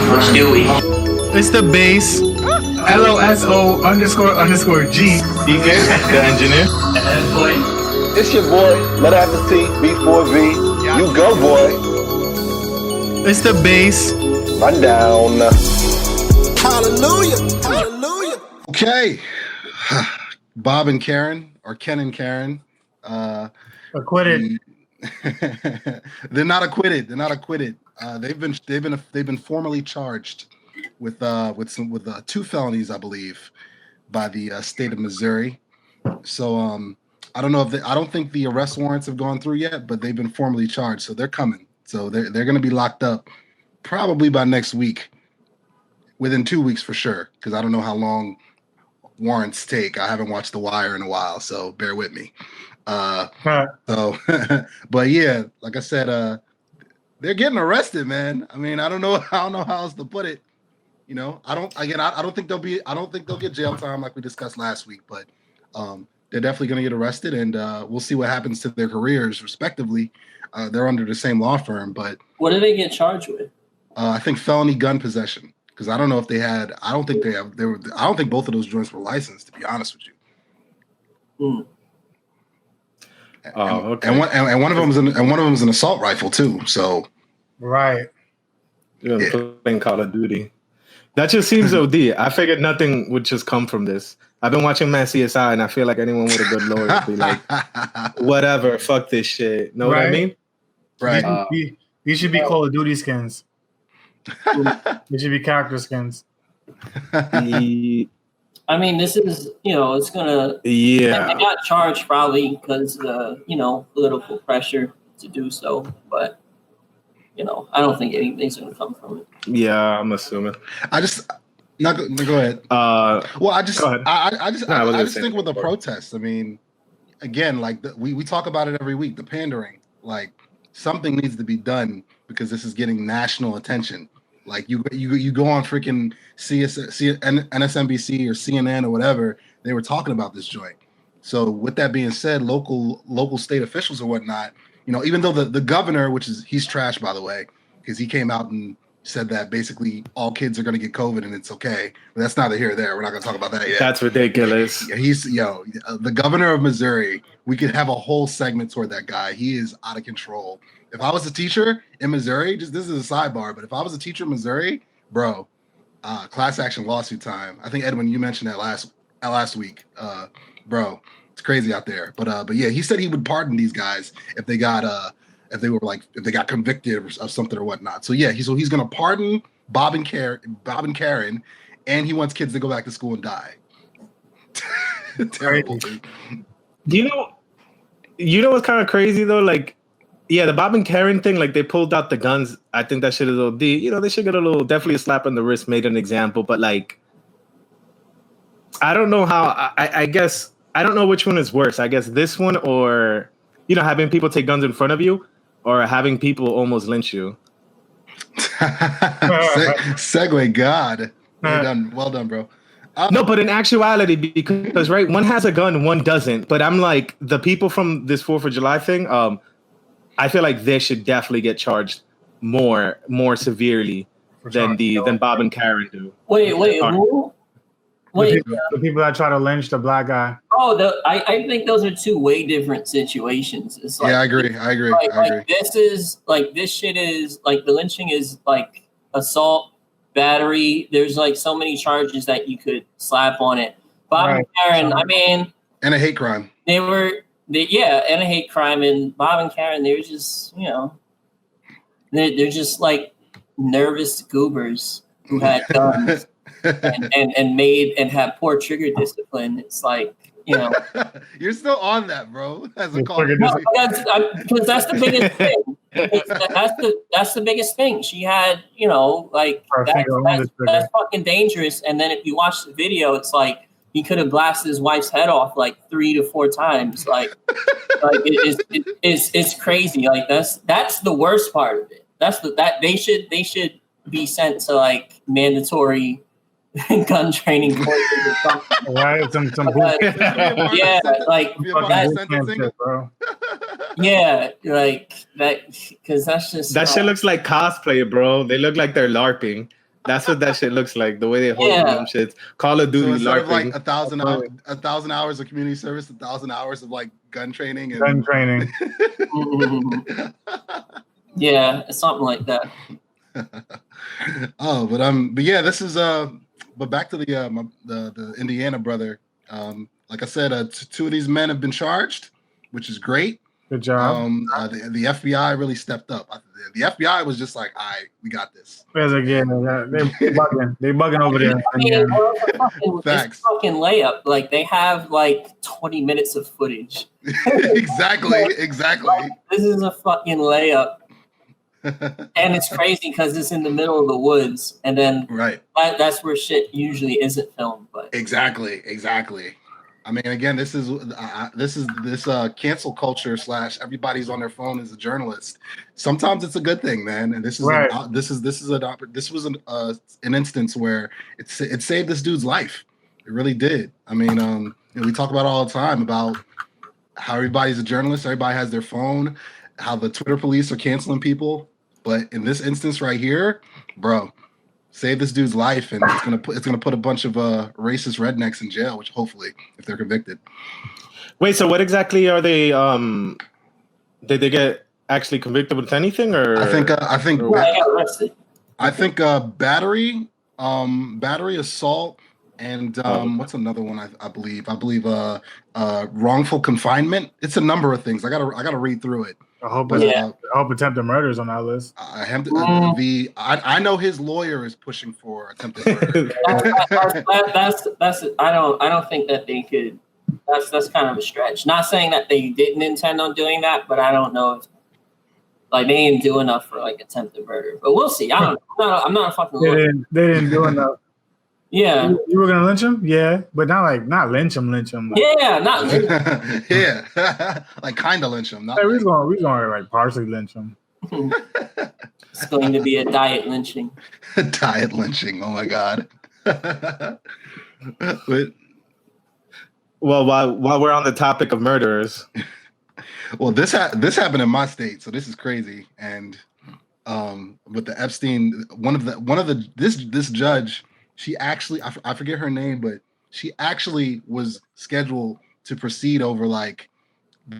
What's Dewey? It's the bass. LOSO __ G. DK, the engineer. It's your boy, Letter After T, B4V. You go, boy. It's the bass. Run down. Hallelujah. Hallelujah. Okay. Bob and Karen, or Ken and Karen. Acquitted. They're not acquitted. They're not acquitted. They've been formally charged with 2 felonies, I believe, by the state of Missouri. So I don't know if I don't think the arrest warrants have gone through yet, but they've been formally charged, so they're coming. So they're going to be locked up probably by next week, within 2 weeks for sure, because I don't know how long warrants take. I haven't watched The Wire in a while, so bear with me. So, but yeah, like I said, they're getting arrested, man. I mean, I don't know how else to put it. You know, I don't think they'll get jail time like we discussed last week, but they're definitely going to get arrested, and we'll see what happens to their careers respectively. They're under the same law firm, but What do they get charged with? I think felony gun possession, because I don't know if they had. I don't think both of those joints were licensed, to be honest with you. Okay. And one of them is an assault rifle too. So Right. Yeah, playing Call of Duty. That just seems OD. I figured nothing would just come from this. I've been watching Mad CSI, and I feel like anyone with a good lawyer would be like, whatever, fuck this shit. Know what I mean? Right. These should be Call of Duty skins. These should be character skins. I mean, this is, it's gonna. Yeah. They got charged probably because political pressure to do so, but I don't think anything's gonna come from it. Yeah, I'm assuming. Go ahead. Well, I just think with the protests, I mean, again, like we talk about it every week, the pandering, like something needs to be done because this is getting national attention. Like you go on freaking MSNBC or CNN or whatever, they were talking about this joint. So with that being said, local state officials or whatnot, even though the governor, he's trash, by the way, because he came out and said that basically all kids are going to get COVID and it's okay. But that's neither here or there. We're not going to talk about that yet. That's ridiculous. Yeah, the governor of Missouri. We could have a whole segment toward that guy. He is out of control. If I was a teacher in Missouri, this is a sidebar, but if I was a teacher in Missouri, bro, class action lawsuit time. I think Edwin, you mentioned that last week, bro. It's crazy out there. But yeah, he said he would pardon these guys if they got convicted of something or whatnot. So yeah, he's gonna pardon Bob and Karen, and he wants kids to go back to school and die. Terrible. Dude. You know what's kind of crazy though? Like, yeah, the Bob and Karen thing, like they pulled out the guns. I think that shit is OD. They should get definitely a slap on the wrist, made an example. But like, I don't know how. I guess I don't know which one is worse. I guess this one or having people take guns in front of you, or having people almost lynch you. Segue, God, well done, bro. No, but in actuality, because right, one has a gun, one doesn't. But I'm like, the people from this 4th of July thing, I feel like they should definitely get charged more severely than Bob and Karen do. Wait, who? Wait, the people that try to lynch the black guy. Oh, I think those are 2 way different situations. It's like, yeah, I agree. Like this shit is like the lynching is like assault, battery. There's like so many charges that you could slap on it. Bob and Karen, I mean, and a hate crime. And a hate crime. And Bob and Karen, they're just they're just like nervous goobers who had guns. and have poor trigger discipline. It's like, you're still on that, bro. As a call, because that's the biggest thing. That's the biggest thing. She had, that's fucking dangerous. And then if you watch the video, it's like he could have blasted his wife's head off like 3 to 4 times. It's crazy. Like that's the worst part of it. That they should be sent to like mandatory gun training courses or something. Right? Some yeah, like that, bro. Yeah, like that, because that's just that shit looks like cosplay, bro. They look like they're LARPing. That's what that shit looks like. The way they hold Yeah. them shits. Call of So Duty instead of like LARPing. 1,000 hours of community service, 1,000 hours of like gun training and Gun training. Mhm. Yeah, it's something like that. but yeah, this is but back to the Indiana brother. Like I said, two of these men have been charged, which is great. Good job. The FBI really stepped up. The FBI was just like, "All right, we got this." Because again, they bugging. They bugging over there. I mean, it's Facts. a fucking layup. Like they have like 20 minutes of footage. exactly. This is a fucking layup. And it's crazy because it's in the middle of the woods, and then Right. that's where shit usually isn't filmed. But Exactly. I mean, again, this is cancel culture / everybody's on their phone as a journalist. Sometimes it's a good thing, man. And this is Right. this was an instance where it saved this dude's life. It really did. I mean, we talk about it all the time about how everybody's a journalist. Everybody has their phone. How the Twitter police are canceling people, but in this instance right here, bro, save this dude's life, and it's gonna put a bunch of racist rednecks in jail, which hopefully, if they're convicted. Wait, so what exactly are they? Did they get actually convicted with anything, or I think I got arrested. battery, assault, and what's another one? I believe wrongful confinement. It's a number of things. I gotta read through it. I hope But, Yeah. attempted murder is on that list. I know his lawyer is pushing for attempted murder. That's I don't think that they could. That's kind of a stretch. Not saying that they didn't intend on doing that, but I don't know if like they didn't do enough for like attempted murder. But we'll see. I don't know. I'm not a fucking They lawyer. didn't do enough. Yeah. You were gonna lynch him? Yeah, but not lynch him. Like, Yeah, not Yeah, like kind of lynch him. Not hey, we like, gonna like partially lynch him. It's going to be a diet lynching. diet lynching. Oh my god. But well, while we're on the topic of murderers, well, this happened in my state, so this is crazy. And with the Epstein, this judge, she actually, I forget her name, but she actually was scheduled to proceed over like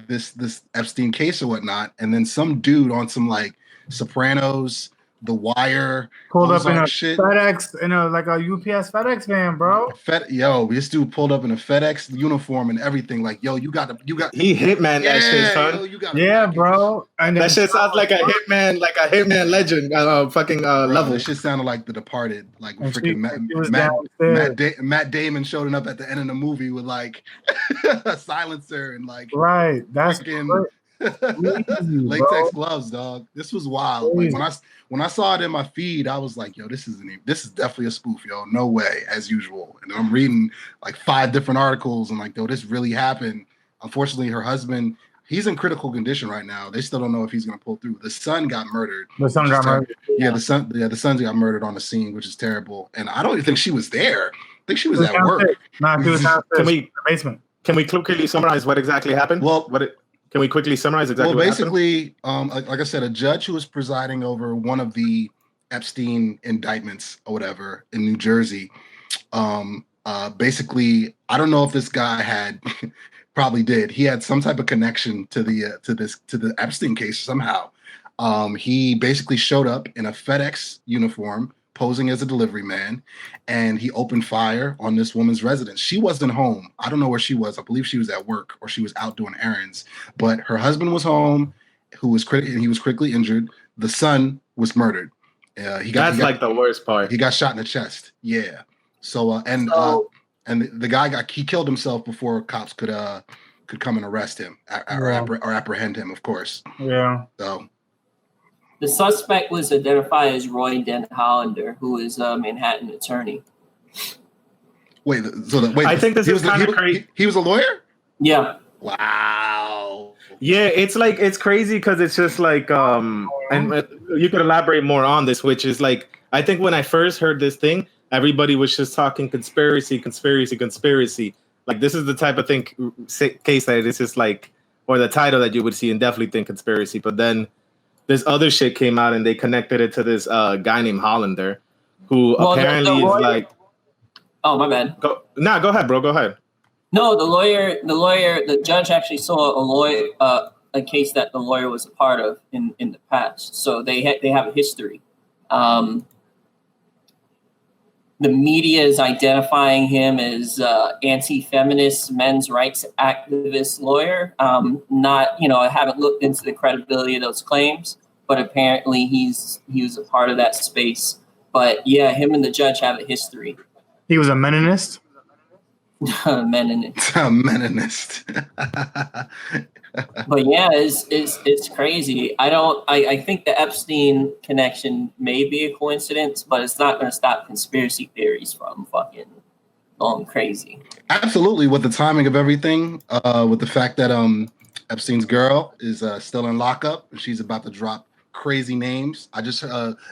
this Epstein case or whatnot, and then some dude on some like Sopranos, The Wire, Pulled up in a Ozark shit. FedEx, in a UPS FedEx van, bro. This dude pulled up in a FedEx uniform and everything. Like, yo, you got he hitman that shit, son. yo, you gotta Yeah, back it. bro. And That shit sounds like a hitman legend, fucking Bro, level. this shit sounded like The Departed. Like And freaking she was downstairs. Matt Damon showing up at the end of the movie with like a silencer and like Right. That's freaking crazy, latex bro. gloves, dog. This was wild. Like when I saw it in my feed, I was like, yo, this is definitely a spoof, yo. No way, as usual. And I'm reading like 5 different articles and like, yo, this really happened. Unfortunately, her husband, he's in critical condition right now. They still don't know if he's gonna pull through. The son got murdered. The son got murdered. Yeah, the son got murdered on the scene, which is terrible. And I don't even think she was there. I think she was at work. Nah, she was downstairs. Can we- in the basement. Can we quickly summarize what exactly happened? Well, Can we quickly summarize exactly well, what happened? basically, like I said, a judge who was presiding over one of the Epstein indictments or whatever in New Jersey, basically, I don't know if this guy had, probably did. He had some type of connection to the Epstein case somehow. He basically showed up in a FedEx uniform, posing as a delivery man, and he opened fire on this woman's residence. She wasn't home. I don't know where she was. I believe she was at work or she was out doing errands. But her husband was home, he was critically injured. The son was murdered. That's like the worst part. He got shot in the chest. Yeah. So and the guy he killed himself before cops could come and arrest him or apprehend him, of course. Yeah. So The suspect was identified as Roy Den Hollander, who is a Manhattan attorney. wait. I think this is kind of crazy. He was a lawyer? Yeah. Wow. Yeah, it's crazy because it's just like and you could elaborate more on this, which is like I think when I first heard this thing, everybody was just talking conspiracy. Like this is the type of case that it's just like, or the title that you would see and definitely think conspiracy. But then this other shit came out and they connected it to this guy named Hollander, who Well, apparently is lawyer- like. Oh, my bad. Go ahead, bro. Go ahead. No, the judge actually saw a case that the lawyer was a part of in the past. So they have a history. The media is identifying him as anti-feminist, men's rights activist lawyer. I haven't looked into the credibility of those claims, but apparently he was a part of that space. But yeah, him and the judge have a history. He was a Meninist. Meninist. Meninist. But yeah, it's crazy. I think the Epstein connection may be a coincidence, but it's not going to stop conspiracy theories from fucking going crazy. Absolutely, with the timing of everything, with the fact that Epstein's girl is still in lockup, and she's about to drop crazy names. I just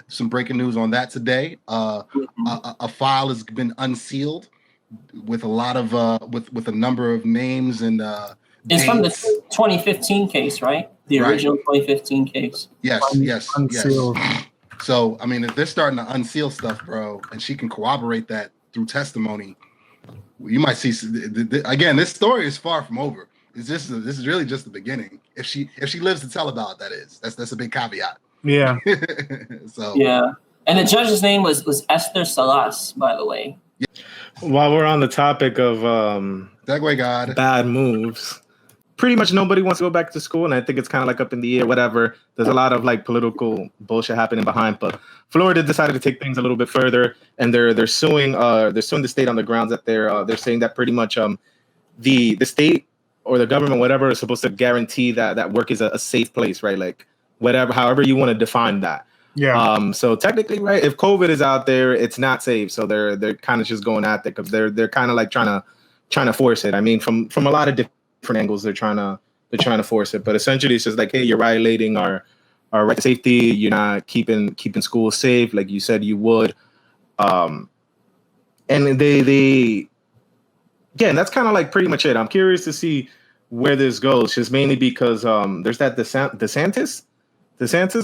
some breaking news on that today. A file has been unsealed with a lot of with a number of names and. It's from the 2015 case, right? The original 2015 case. Yes. Unsealed. So, I mean, if they're starting to unseal stuff, bro, and she can corroborate that through testimony, you might see. Again, this story is far from over. This is really just the beginning. If she lives to tell about it, that is. That's a big caveat. Yeah. So yeah, and the judge's name was Esther Salas, by the way. While we're on the topic of segue God bad moves. Pretty much nobody wants to go back to school, and I think it's kind of like up in the air, whatever. There's a lot of like political bullshit happening behind, but Florida decided to take things a little bit further, and they're suing the state on the grounds that they're saying that pretty much the state or the government, whatever, is supposed to guarantee that work is a safe place, right? Like whatever, however you want to define that. Yeah. So technically, right, if COVID is out there, it's not safe. So they're kind of just going at it because they're kind of like trying to force it. I mean, from a lot of different angles, they're trying to force it. But essentially, it's just like, hey, you're violating our right to safety. You're not keeping schools safe like you said you would. And they again, that's kind of like pretty much it. I'm curious to see where this goes, just mainly because there's that DeSantis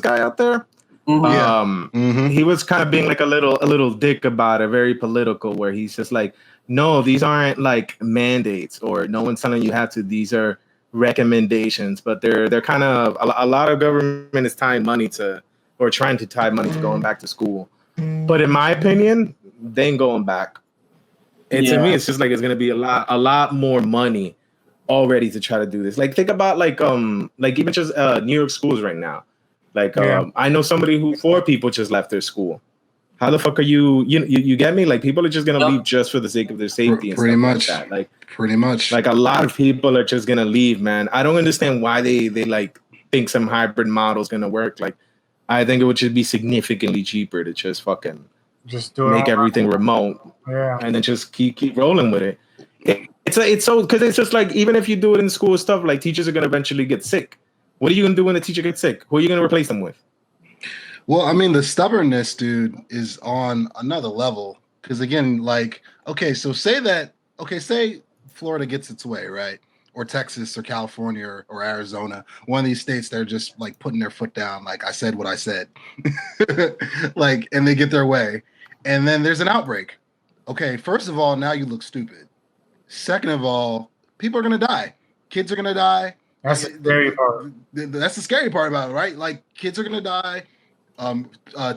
guy out there. Mm-hmm. He was kind of being like a little dick about it, very political, where he's just like, no, these aren't like mandates or no one's telling you how to. These are recommendations, but they're kind of a lot of government is tying money to or trying to tie money to going back to school. But in my opinion, they ain't going back. And to me, it's just like it's gonna be a lot more money already to try to do this. Like think about like even just New York schools right now. Like I know somebody who 4 people just left their school. How the fuck are you get me? Like people are just gonna leave just for the sake of their safety and pretty stuff much like that. Like pretty much. Like a lot of people are just gonna leave, man. I don't understand why they like think some hybrid model is gonna work. Like I think it would just be significantly cheaper to just fucking just do it make everything remote. Yeah. And then just keep rolling with it. It's so because it's just like even if you do it in school stuff, like teachers are gonna eventually get sick. What are you gonna do when the teacher gets sick? Who are you gonna replace them with? Well, I mean, the stubbornness, dude, is on another level. Because again, like, say Florida gets its way, right? Or Texas or California or Arizona, one of these states, they're just like putting their foot down. Like I said what I said, like, and they get their way. And then there's an outbreak. Okay, first of all, now you look stupid. Second of all, people are going to die. Kids are going to die. That's the scary part. That's the scary part about it, right? Like kids are going to die.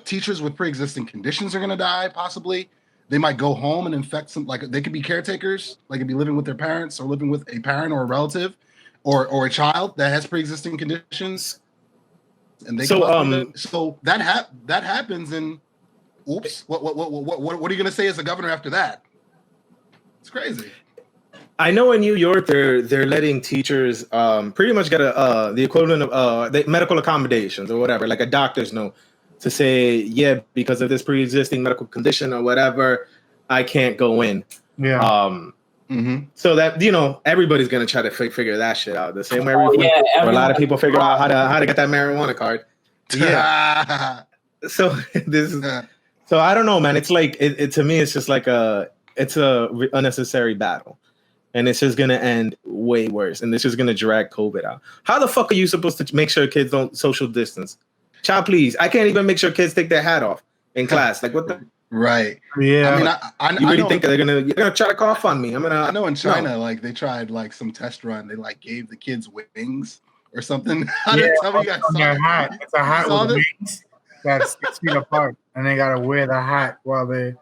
Teachers with pre-existing conditions are going to die, possibly. They might go home and infect some, like they could be caretakers, like could be living with their parents or living with a parent or a relative or a child that has pre-existing conditions. And they so that happens and oops, what are you going to say as a governor after that? It's crazy. I know in New York they're letting teachers pretty much get the equivalent of the medical accommodations or whatever, like a doctor's note to say, yeah, because of this pre-existing medical condition or whatever, I can't go in. Yeah. So that everybody's gonna try to figure that shit out the same way. A lot of people figure out how to get that marijuana card. Yeah. So this is so I don't know, man. It's like it to me. It's just like it's a unnecessary battle. And it's just going to end way worse. And this is going to drag COVID out. How the fuck are you supposed to make sure kids don't social distance? Child, please. I can't even make sure kids take their hat off in class. Like, what the Right. Yeah. I mean, You I really know, think they're gonna try to cough on me? I know in China, like they tried like some test run. They like gave the kids wings or something. I didn't tell me you guys on saw their it. hat. It's a hat saw with this? wings that's 6 feet apart, and they gotta wear the hat while they.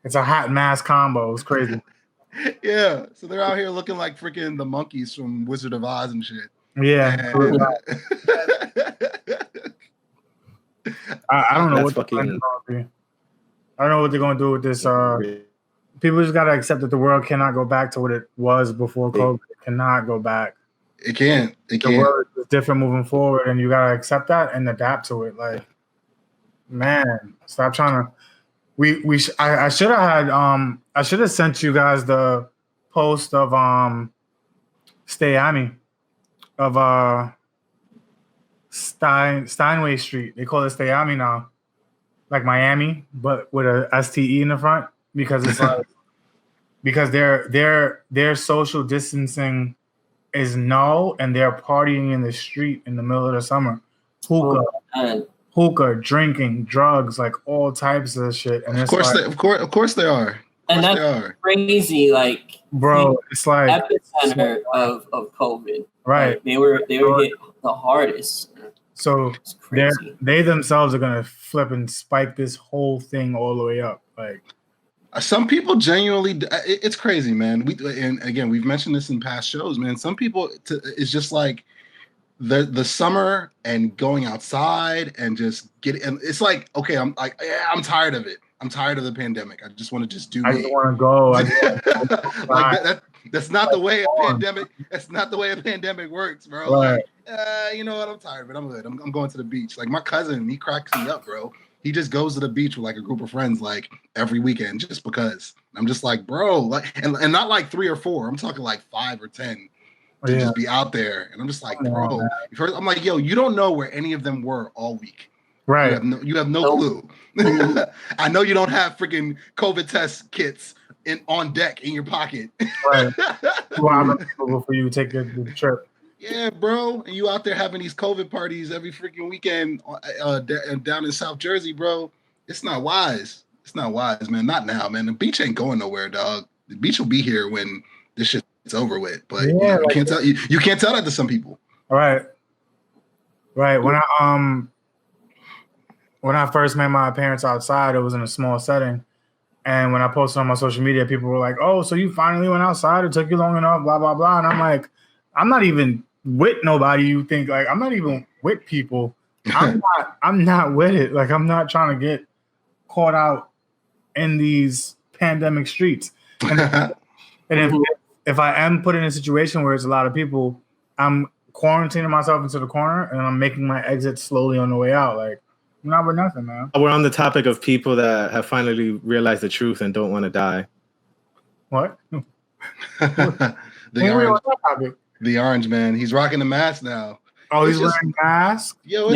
It's a hat mask combo. It's crazy. Yeah. So they're out here looking like freaking the monkeys from Wizard of Oz and shit. Yeah. And- I don't know That's what fucking- I don't know what they're gonna do with this. People just gotta accept that the world cannot go back to what it was before COVID. It cannot go back. It can't. It The can't. world is different moving forward, and you gotta accept that and adapt to it. Like, man, stop trying to. I should have had I should have sent you guys the post of Stayami of Steinway Street. They call it Stayami now, like Miami, but with a STE in the front because it's like because their social distancing is no, and they're partying in the street in the middle of the summer, hookah, drinking, drugs, like all types of shit. And Of it's course, like, of course they are. And Of course that's they are. crazy. Like bro, it's like epicenter of COVID. right. Like, they were hit the hardest. So It's crazy. they themselves are gonna flip and spike this whole thing all the way up. Like, Some people genuinely, it's crazy, man. And again, we've mentioned this in past shows, man. Some people, it's just like the summer and going outside and just and it's like, okay, I'm tired of it. I'm tired of the pandemic. I just want to just do I me. just want to go. Like that's not the way a pandemic. That's not the way a pandemic works, bro. Right. Like, you know what? I'm tired of it. I'm good. I'm going to the beach. Like my cousin, he cracks me up, bro. He just goes to the beach with like a group of friends like every weekend just because. I'm just like, bro, like and not like 3 or 4. I'm talking like 5 or 10 to just be out there. And I'm just like, bro, I'm like, yo, you don't know where any of them were all week. Right. You have no clue. I know you don't have freaking COVID test kits on deck in your pocket. Right. Well, before you take the trip. Yeah, bro. And you out there having these COVID parties every freaking weekend down in South Jersey, bro. It's not wise. It's not wise, man. Not now, man. The beach ain't going nowhere, dog. The beach will be here when this shit's over with. But Yeah, you can't tell you can't tell that to some people. Right. Right. When I first met my parents outside, it was in a small setting. And when I posted on my social media, people were like, "Oh, so you finally went outside? It took you long enough, blah, blah, blah." And I'm like, I'm not even with nobody. You think like I'm not even with people. I'm not with it. Like I'm not trying to get caught out in these pandemic streets. And if I am put in a situation where it's a lot of people, I'm quarantining myself into the corner and I'm making my exit slowly on the way out. Like I'm not with nothing, man. We're on the topic of people that have finally realized the truth and don't want to die. What? The orange man. He's rocking the mask now. Oh, he's It's just- wearing masks. Yo,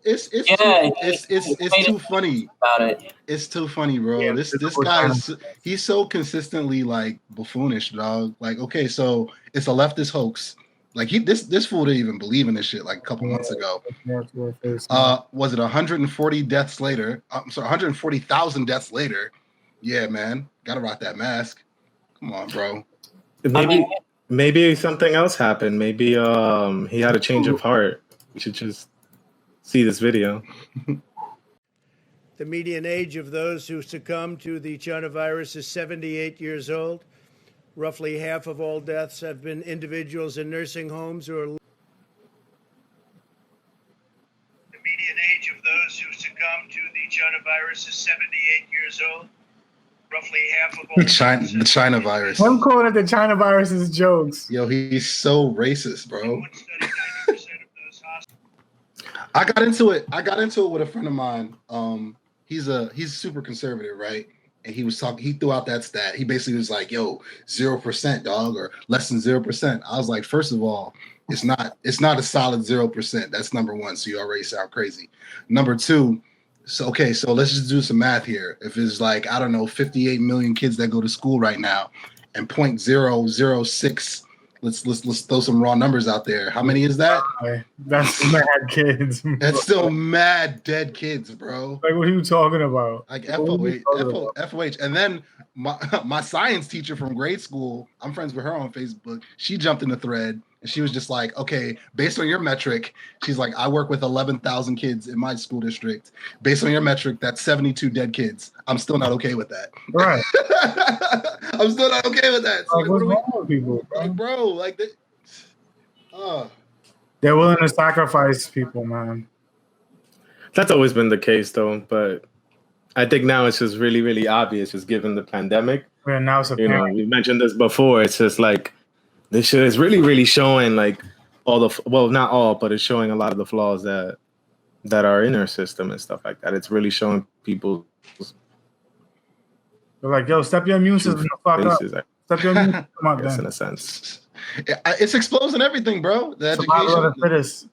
it's it's too funny. About it. It's too funny, bro. Yeah, this it's guy cool. is he's so consistently like buffoonish, dog. Like, okay, so it's a leftist hoax. Like this fool didn't even believe in this shit like a couple months ago. Was it 140 deaths later? I'm sorry, 140,000 deaths later. Yeah, man, gotta rock that mask. Come on, bro. Maybe something else happened. Maybe he had a change of heart. We should just see this video. The median age of those who succumb to the China virus is 78 years old. Roughly half of all deaths have been individuals in nursing homes who are. The median age of those who succumb to the China virus is 78 years old. Roughly half of all The China virus. I'm calling it the China virus's jokes. Yo, he's so racist, bro. I got into it with a friend of mine. He's super conservative, right? And he threw out that stat. He basically was like, yo, 0%, dog, or less than 0%. I was like, first of all, it's not a solid 0%. That's number one. So you already sound crazy. Number two, so let's just do some math here. If it's like, I don't know, 58 million kids that go to school right now, and 0.006 let's throw some raw numbers out there. How many is that? That's mad kids. That's still mad dead kids, bro. Like, what are you talking about? Like What are you talking about? FOH. And then my science teacher from grade school, I'm friends with her on Facebook. She jumped in the thread and she was just like, okay, based on your metric, she's like, I work with 11,000 kids in my school district. Based on your metric, that's 72 dead kids. I'm still not okay with that. Right. I'm still not okay with that. So Like, what's wrong with people, bro? like, bro, They're willing to sacrifice people, man. That's always been the case, though. But I think now it's just really, really obvious, just given the pandemic. Yeah, now it's apparent. We mentioned this before. It's just like this shit is really, really showing like all the not all, but it's showing a lot of the flaws that are in our system and stuff like that. It's really showing people. They're like, yo, step your immune system the fuck up. faces, Step your immune system up, in then. a sense. it's exposing everything, bro. The Survival of education, the fittest.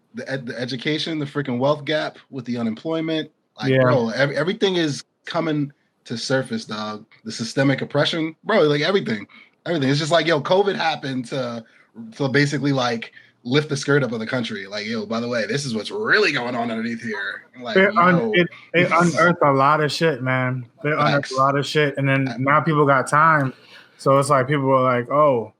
the education, the freaking wealth gap with the unemployment. Like, Yeah. bro, everything is coming to surface, dog. The systemic oppression, bro, like everything. It's just like, yo, COVID happened to basically like lift the skirt up of the country. Like, yo, by the way, this is what's really going on underneath here. Like, It yo, unearthed a lot of shit, man. They unearthed a lot of shit. And then now people got time. So it's like people were like, oh,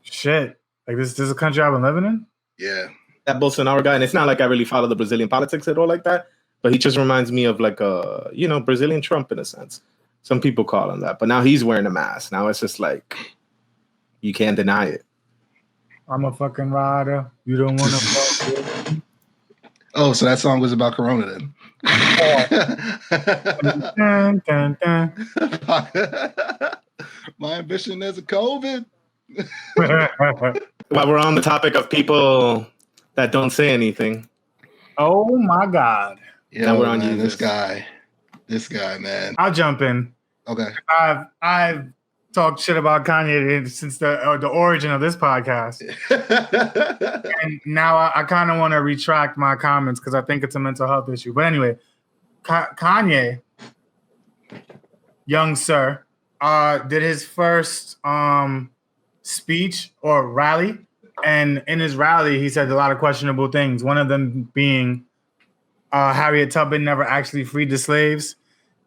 shit. Like, this is a country I've been living in? yeah. That Bolsonaro guy, and it's not like I really follow the Brazilian politics at all like that, but he just reminds me of like a, Brazilian Trump in a sense. Some people call him that, but now he's wearing a mask. Now it's just like, you can't deny it. I'm a fucking rider. You don't want to fuck with. Oh, so that song was about Corona then. Dun, dun, dun. My ambition as a COVID. While we're on the topic of people that don't say anything, Oh my God. Yeah, Now we're on man, Jesus. this guy, man. I'll jump in. Okay. I've talked shit about Kanye since the origin of this podcast. And now I kind of want to retract my comments because I think it's a mental health issue. But anyway, Kanye, young sir, did his first speech or rally. And in his rally, he said a lot of questionable things. One of them being Harriet Tubman never actually freed the slaves.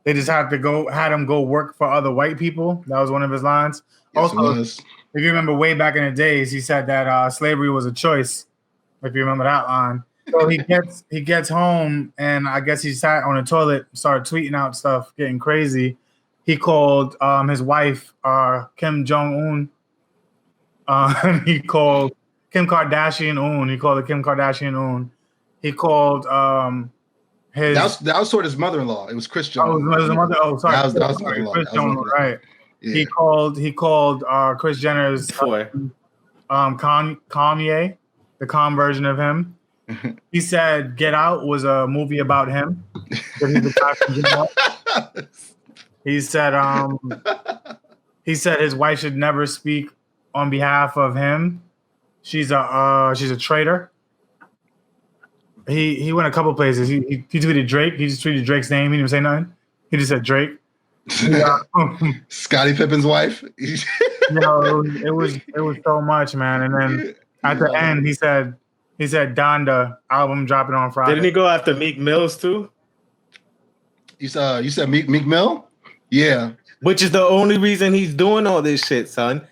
They just had him go work for other white people. That was one of his lines. Yes, it Also, was. if you remember way back in the days, he said that slavery was a choice. If you remember that line. So he gets home, and I guess he sat on the toilet, started tweeting out stuff, getting crazy. He called his wife Kim Jong Un. He called Kim Kardashian Un. He called her Kim Kardashian Un. He called his. That was sort of his mother-in-law. It was Chris Oh, Jones. it was his mother. Oh, sorry. That was Sorry, mother-in-law. Chris That was Jones, mother-in-law. right? Yeah. He called Kris Jenner's Kanye, the calm version of him. He said Get Out was a movie about him. That he's the guy from Get Out. He said his wife should never speak on behalf of him. She's a traitor. He went a couple places. He tweeted Drake. He just tweeted Drake's name. He didn't say nothing. He just said Drake. Scottie Pippen's wife. It was so much, man. And then at the end, he said Donda album dropping on Friday. didn't he go after Meek Mills too? You said Meek Mill? Yeah. Which is the only reason he's doing all this shit, son.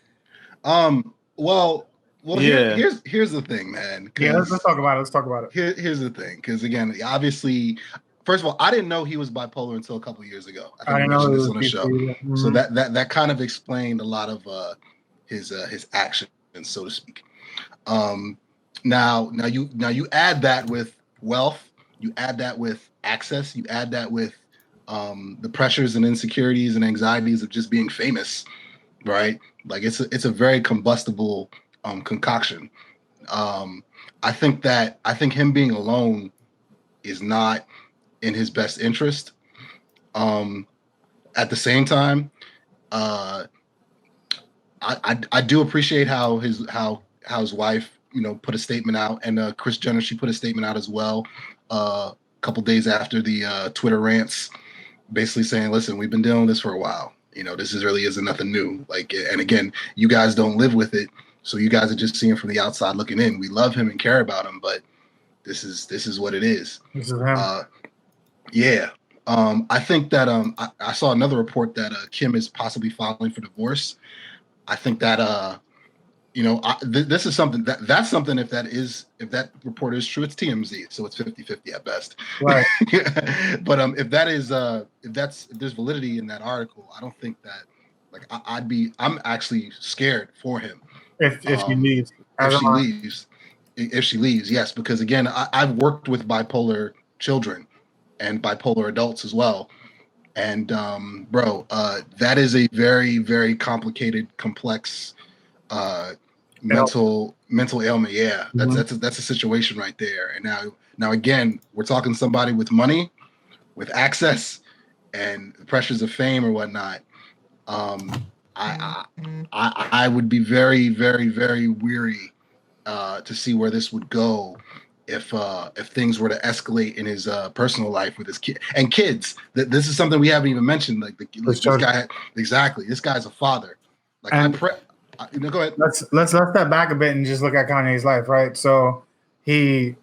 Well, Yeah. here's the thing, man. Yeah, let's talk about it. Here's the thing, because again, obviously, first of all, I didn't know he was bipolar until a couple years ago. I think I we know mentioned it this was on the show, BC, so mhm. that kind of explained a lot of his actions, so to speak. Now you add that with wealth, you add that with access, you add that with the pressures and insecurities and anxieties of just being famous, right? Like it's a very combustible concoction. I think him being alone is not in his best interest. At the same time, I do appreciate how his wife, put a statement out, and Kris Jenner, she put a statement out as well a couple days after the Twitter rants, basically saying, listen, we've been dealing with this for a while. This really isn't nothing new. Like, and again, you guys don't live with it, So you guys are just seeing from the outside looking in. We love him and care about him, but this is what it is. This is him. Yeah. I think that I saw another report that Kim is possibly filing for divorce. I think that this is something that's something if that report is true, it's TMZ, so it's 50-50 at best. Right. But if there's validity in that article, I don't think that I'm actually scared for him. If she leaves. If she leaves, yes, because again, I've worked with bipolar children and bipolar adults as well. And that is a very, very complicated, complex mental ailment. Yeah, that's a situation right there. And now again, we're talking somebody with money, with access, and the pressures of fame or whatnot. I would be very, very, very weary to see where this would go if things were to escalate in his personal life with his kids. This is something we haven't even mentioned. This guy, exactly. This guy's a father. Go ahead. Let's step back a bit and just look at Kanye's life, right? So he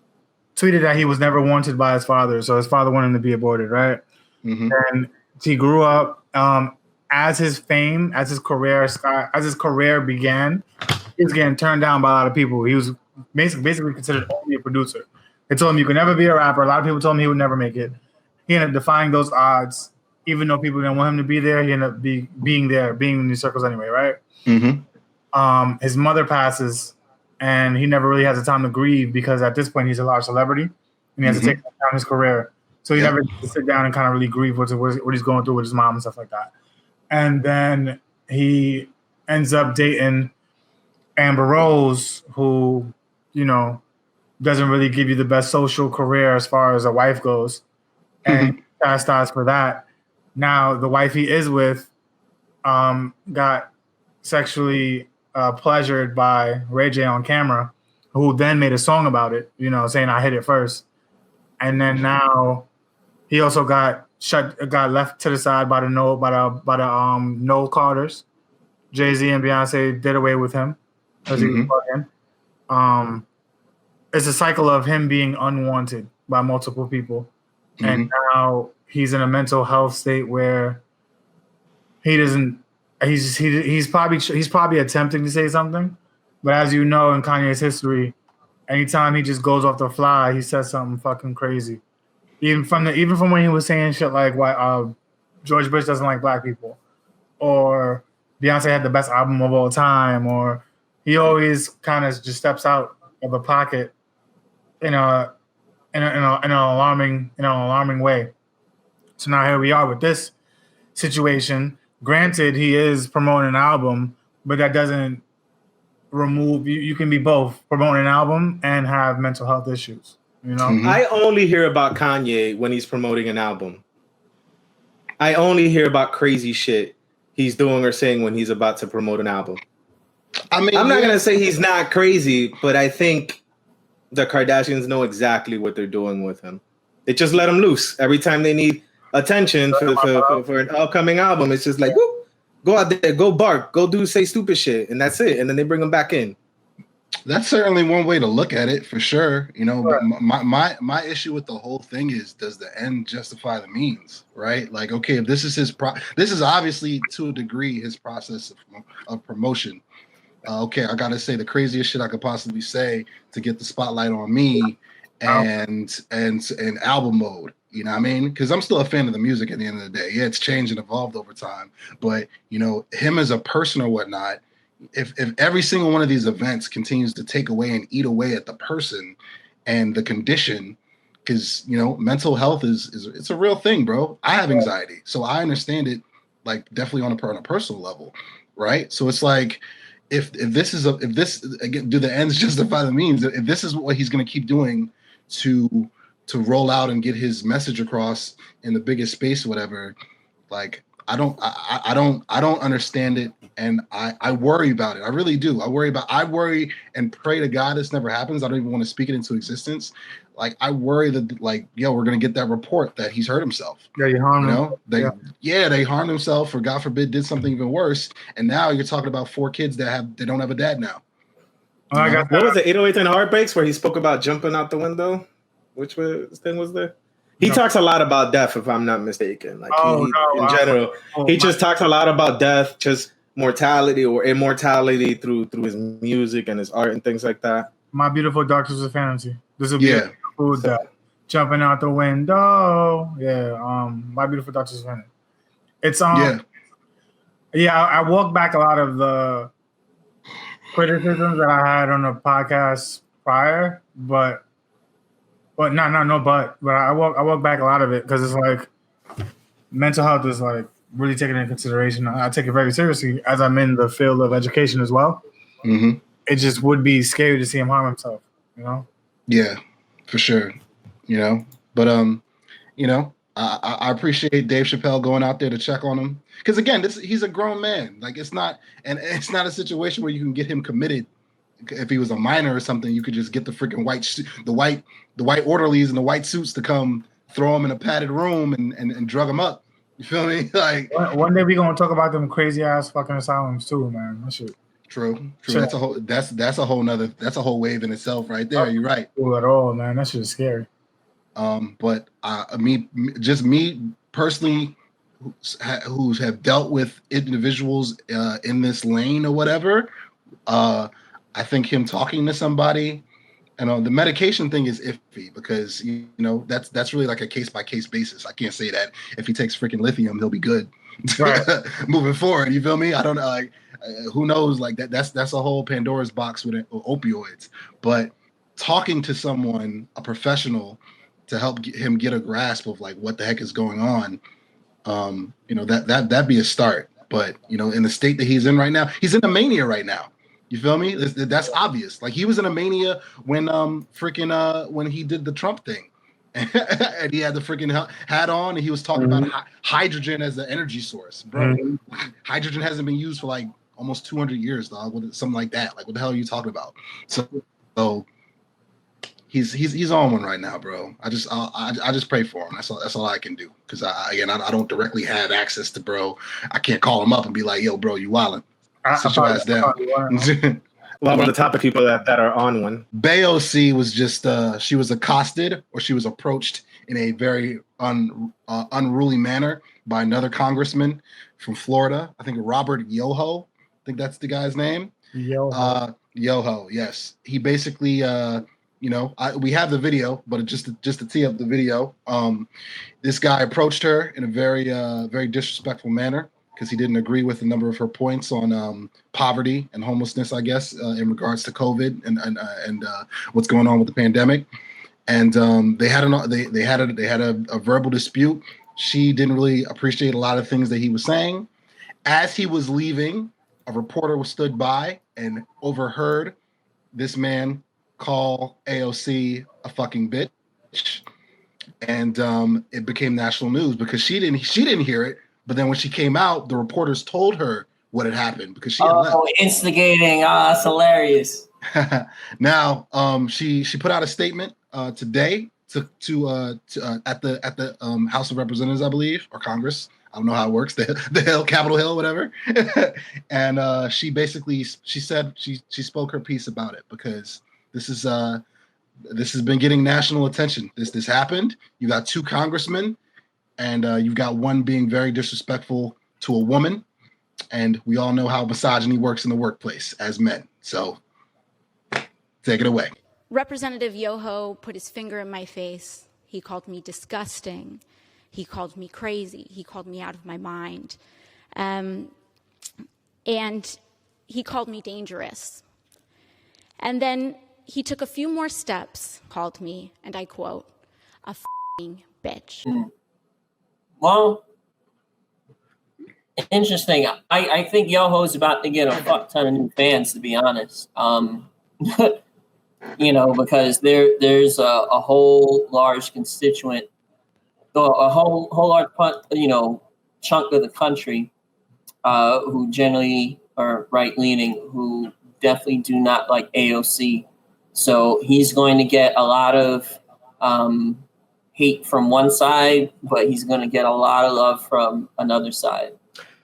tweeted that he was never wanted by his father, so his father wanted him to be aborted, right? Mm-hmm. And he grew up. As his career began, he was getting turned down by a lot of people. He was basically considered only a producer. They told him you could never be a rapper. A lot of people told him he would never make it. He ended up defying those odds, even though people didn't want him to be there. He ended up being in these circles anyway, right? Mm-hmm. His mother passes, and he never really has the time to grieve because at this point he's a large celebrity, and he has to take down his career. So he never gets to sit down and kind of really grieve what he's going through with his mom and stuff like that. And then he ends up dating Amber Rose, who, doesn't really give you the best social career as far as a wife goes, and chastised for that. Now, the wife he is with got sexually pleasured by Ray J on camera, who then made a song about it, saying I hit it first. And then now he also got left to the side by the Noel Carters. Jay-Z and Beyonce did away with him because he was fucking. It's a cycle of him being unwanted by multiple people, and now he's in a mental health state where he doesn't. He's probably attempting to say something, but as you know, in Kanye's history, anytime he just goes off the fly, he says something fucking crazy. Even from when he was saying shit like why George Bush doesn't like black people, or Beyonce had the best album of all time, or he always kind of just steps out of a pocket in an alarming way. So now here we are with this situation. Granted, he is promoting an album, but that doesn't remove you can be both promoting an album and have mental health issues. I only hear about Kanye when he's promoting an album. I only hear about crazy shit he's doing or saying when he's about to promote an album. I'm not going to say he's not crazy, but I think the Kardashians know exactly what they're doing with him. They just let him loose every time they need attention for an upcoming album. It's just like, whoop, go out there, go bark, say stupid shit, and that's it. And then they bring him back in. That's certainly one way to look at it, for sure. But my issue with the whole thing is, does the end justify the means, right? Like, okay, if this is this is obviously to a degree his process of promotion. Okay, I gotta say the craziest shit I could possibly say to get the spotlight on me, and album mode. You know what I mean? Because I'm still a fan of the music at the end of the day. Yeah, it's changed and evolved over time, but him as a person or whatnot. If every single one of these events continues to take away and eat away at the person and the condition, because mental health is it's a real thing, bro. I have anxiety, so I understand it, like definitely on a personal level, right? So it's like if this again, do the ends justify the means? If this is what he's going to keep doing to roll out and get his message across in the biggest space, or whatever, like. I don't understand it, and I worry about it. I really do. I worry and pray to God this never happens. I don't even want to speak it into existence. Like, I worry that we're gonna get that report that he's hurt himself. Yeah, you harmed him. They harmed himself, or God forbid did something even worse. And now you're talking about 4 kids that don't have a dad now. Oh, I got What was it? 808s and Heartbreaks, where he spoke about jumping out the window. Which thing was there? He talks a lot about death, if I'm not mistaken. Like in general, he just talks a lot about death, just mortality or immortality through his music and his art and things like that. My Beautiful Dark Twisted Fantasy. This will be a cool death. Jumping out the window. Yeah. My Beautiful Dark Twisted Fantasy. It's I walk back a lot of the criticisms that I had on the podcast prior, but I walk back a lot of it because it's like mental health is like really taken into consideration. I take it very seriously as I'm in the field of education as well. Mm-hmm. It just would be scary to see him harm himself, you know? Yeah, for sure. You know, but you know, I appreciate Dave Chappelle going out there to check on him because again, he's a grown man. Like it's not a situation where you can get him committed. If he was a minor or something, you could just get the freaking the white orderlies in the white suits to come throw him in a padded room and drug him up. You feel me? Like one day we're gonna talk about them crazy ass fucking asylums too, man. That shit. True. That's a whole wave in itself right there. You're right. Cool at all, man. That shit is scary. But me personally, who have dealt with individuals in this lane or whatever, I think him talking to somebody, the medication thing is iffy because you know that's really like a case by case basis. I can't say that if he takes freaking lithium, he'll be good right. moving forward. You feel me? I don't know. Like, who knows? Like that's a whole Pandora's box with opioids. But talking to someone, a professional, to help him get a grasp of like what the heck is going on, you know, that'd be a start. But you know, in the state that he's in right now, he's in a mania right now. You feel me? That's obvious. Like he was in a mania when when he did the Trump thing, and he had the freaking hat on, and he was talking about hydrogen as the energy source, bro. Hydrogen hasn't been used for like almost 200 years, dog. Something like that. Like what the hell are you talking about? So he's on one right now, bro. I just pray for him. That's all I can do because I don't directly have access to bro. I can't call him up and be like, yo, bro, you wildin'. Sit your ass down. Well, on the topic, people that are on one. Bayoc was just she was accosted or she was approached in a very unruly manner by another congressman from Florida. I think Robert Yoho. I think that's the guy's name. Yoho, yes. He basically we have the video, but just to tee up the video, this guy approached her in a very very disrespectful manner because he didn't agree with a number of her points on poverty and homelessness, I guess, in regards to COVID and what's going on with the pandemic. And they had a verbal dispute. She didn't really appreciate a lot of things that he was saying. As he was leaving, a reporter stood by and overheard this man call AOC a fucking bitch, and it became national news because she didn't hear it. But then when she came out, the reporters told her what had happened because she had left. Instigating! It's hilarious. Now, she put out a statement today to at the House of Representatives, I believe, or Congress. I don't know how it works. The Hill, Capitol Hill, whatever. And she said she spoke her piece about it because this has been getting national attention. This happened. You got two congressmen. And you've got one being very disrespectful to a woman. And we all know how misogyny works in the workplace as men. So take it away. Representative Yoho put his finger in my face. He called me disgusting. He called me crazy. He called me out of my mind. And he called me dangerous. And then he took a few more steps, called me, and I quote, a f***ing bitch. Well, interesting. I think Yoho's about to get a fuck ton of new fans, to be honest. You know, because there's a whole large constituent, a whole large chunk of the country who generally are right leaning, who definitely do not like AOC. So he's going to get a lot of hate from one side, but he's going to get a lot of love from another side.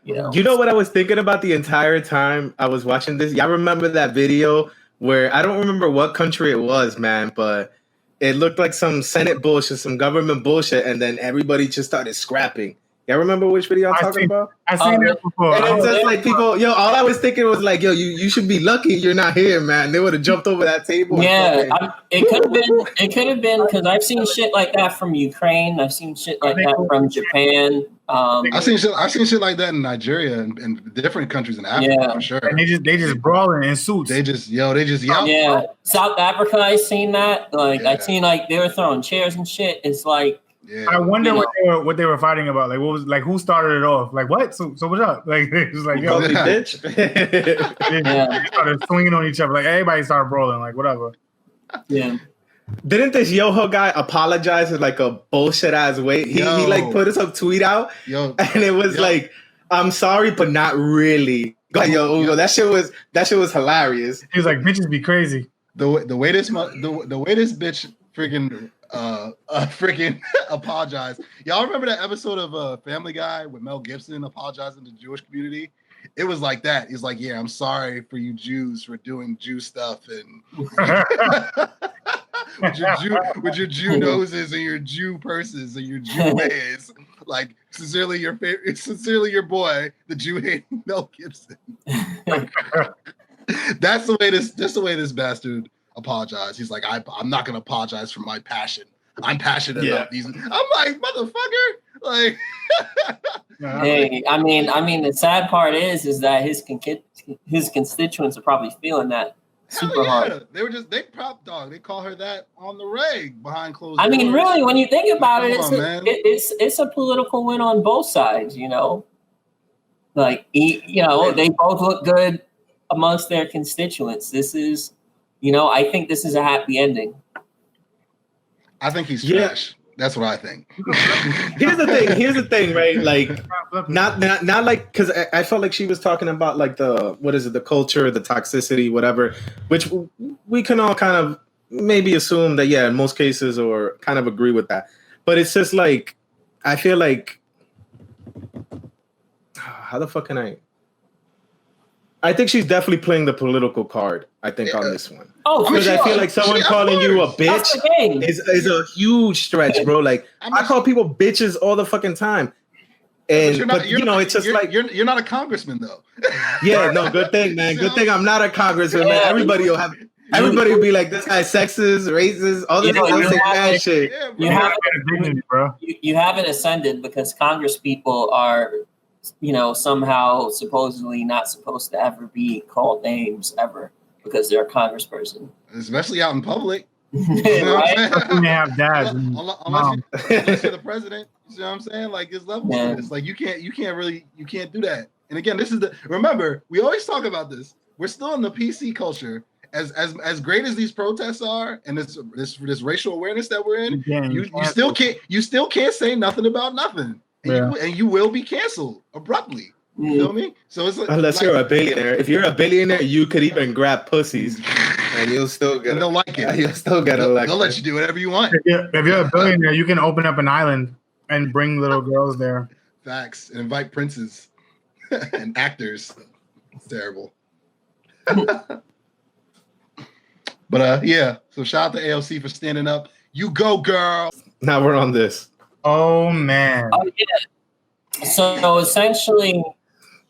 You know what I was thinking about the entire time I was watching this? Y'all remember that video where I don't remember what country it was, man, but it looked like some Senate bullshit, some government bullshit, and then everybody just started scrapping. Y'all remember which video I'm talking about? I seen that before. And it's just like people, all I was thinking was like, you should be lucky you're not here, man. They would have jumped over that table. Yeah, it could have been because I've seen shit like that from Ukraine. I've seen shit like that from Japan. I've seen shit like that in Nigeria and different countries in Africa for sure. And they just brawling in suits. They just yell. Yeah, South Africa. I seen that. Like I seen like they were throwing chairs and shit. It's like. Yeah. I wonder what they were fighting about. Like, what was like? Who started it off? Like, what? So what's up? Like, it was like, yo, bitch. They started swinging on each other. Like, everybody started brawling. Like, whatever. Yeah. Didn't this Yoho guy apologize in like a bullshit ass way? He like put some tweet out, and it was like, "I'm sorry, but not really." Yo, that shit was hilarious. He was like, "Bitches be crazy." The way this bitch freaking apologize. Y'all remember that episode of Family Guy with Mel Gibson apologizing to the Jewish community? It was like that. He's like, "Yeah, I'm sorry for you Jews for doing Jew stuff and with your Jew noses and your Jew purses and your Jew ways. Like, sincerely your boy, the Jew hating Mel Gibson." That's the way this bastard apologized. He's like, I'm not gonna apologize for my passion. I'm passionate about these. I'm like, motherfucker. Like, hey, I mean, the sad part is that his constituents are probably feeling that super hard. They prop dog. They call her that on the reg behind closed doors. I mean, really, when you think about it, it's a political win on both sides. You know, like they both look good amongst their constituents. This is, I think this is a happy ending. I think he's trash. That's what I think. Here's the thing, right? Like, not like, because I felt like she was talking about like the culture, the toxicity, whatever, which we can all kind of maybe assume that, in most cases, or kind of agree with that. But it's just like, I feel like, how the fuck can I think she's definitely playing the political card, I think, on this one. Oh, because I feel like someone calling you a bitch is a huge stretch, bro. Like, I call people bitches all the fucking time. And it's just like you're not a congressman though. Yeah, no, good thing, man. Good thing I'm not a congressman, man. Everybody will be like, this guy's sexist, racist, all this bad shit. You haven't ascended because Congress people are, somehow supposedly not supposed to ever be called names ever because they're a congressperson. Especially out in public. Right? They have dads. Unless you're the president. You see what I'm saying? Like, there's levels to this. Like, you can't do that. And again, remember, we always talk about this. We're still in the PC culture. As great as these protests are, and this racial awareness that we're in, you still can't say nothing about nothing. And you will be canceled abruptly. You feel me? So it's like, unless you're a billionaire. If you're a billionaire, you could even grab pussies, and you'll still get. And they'll like it. You'll still get elected. They'll let you do whatever you want. If you're a billionaire, you can open up an island and bring little girls there. Facts. And invite princes and actors. It's terrible. But so shout out to AOC for standing up. You go, girl. Now we're on this. Oh man. Oh yeah. So essentially,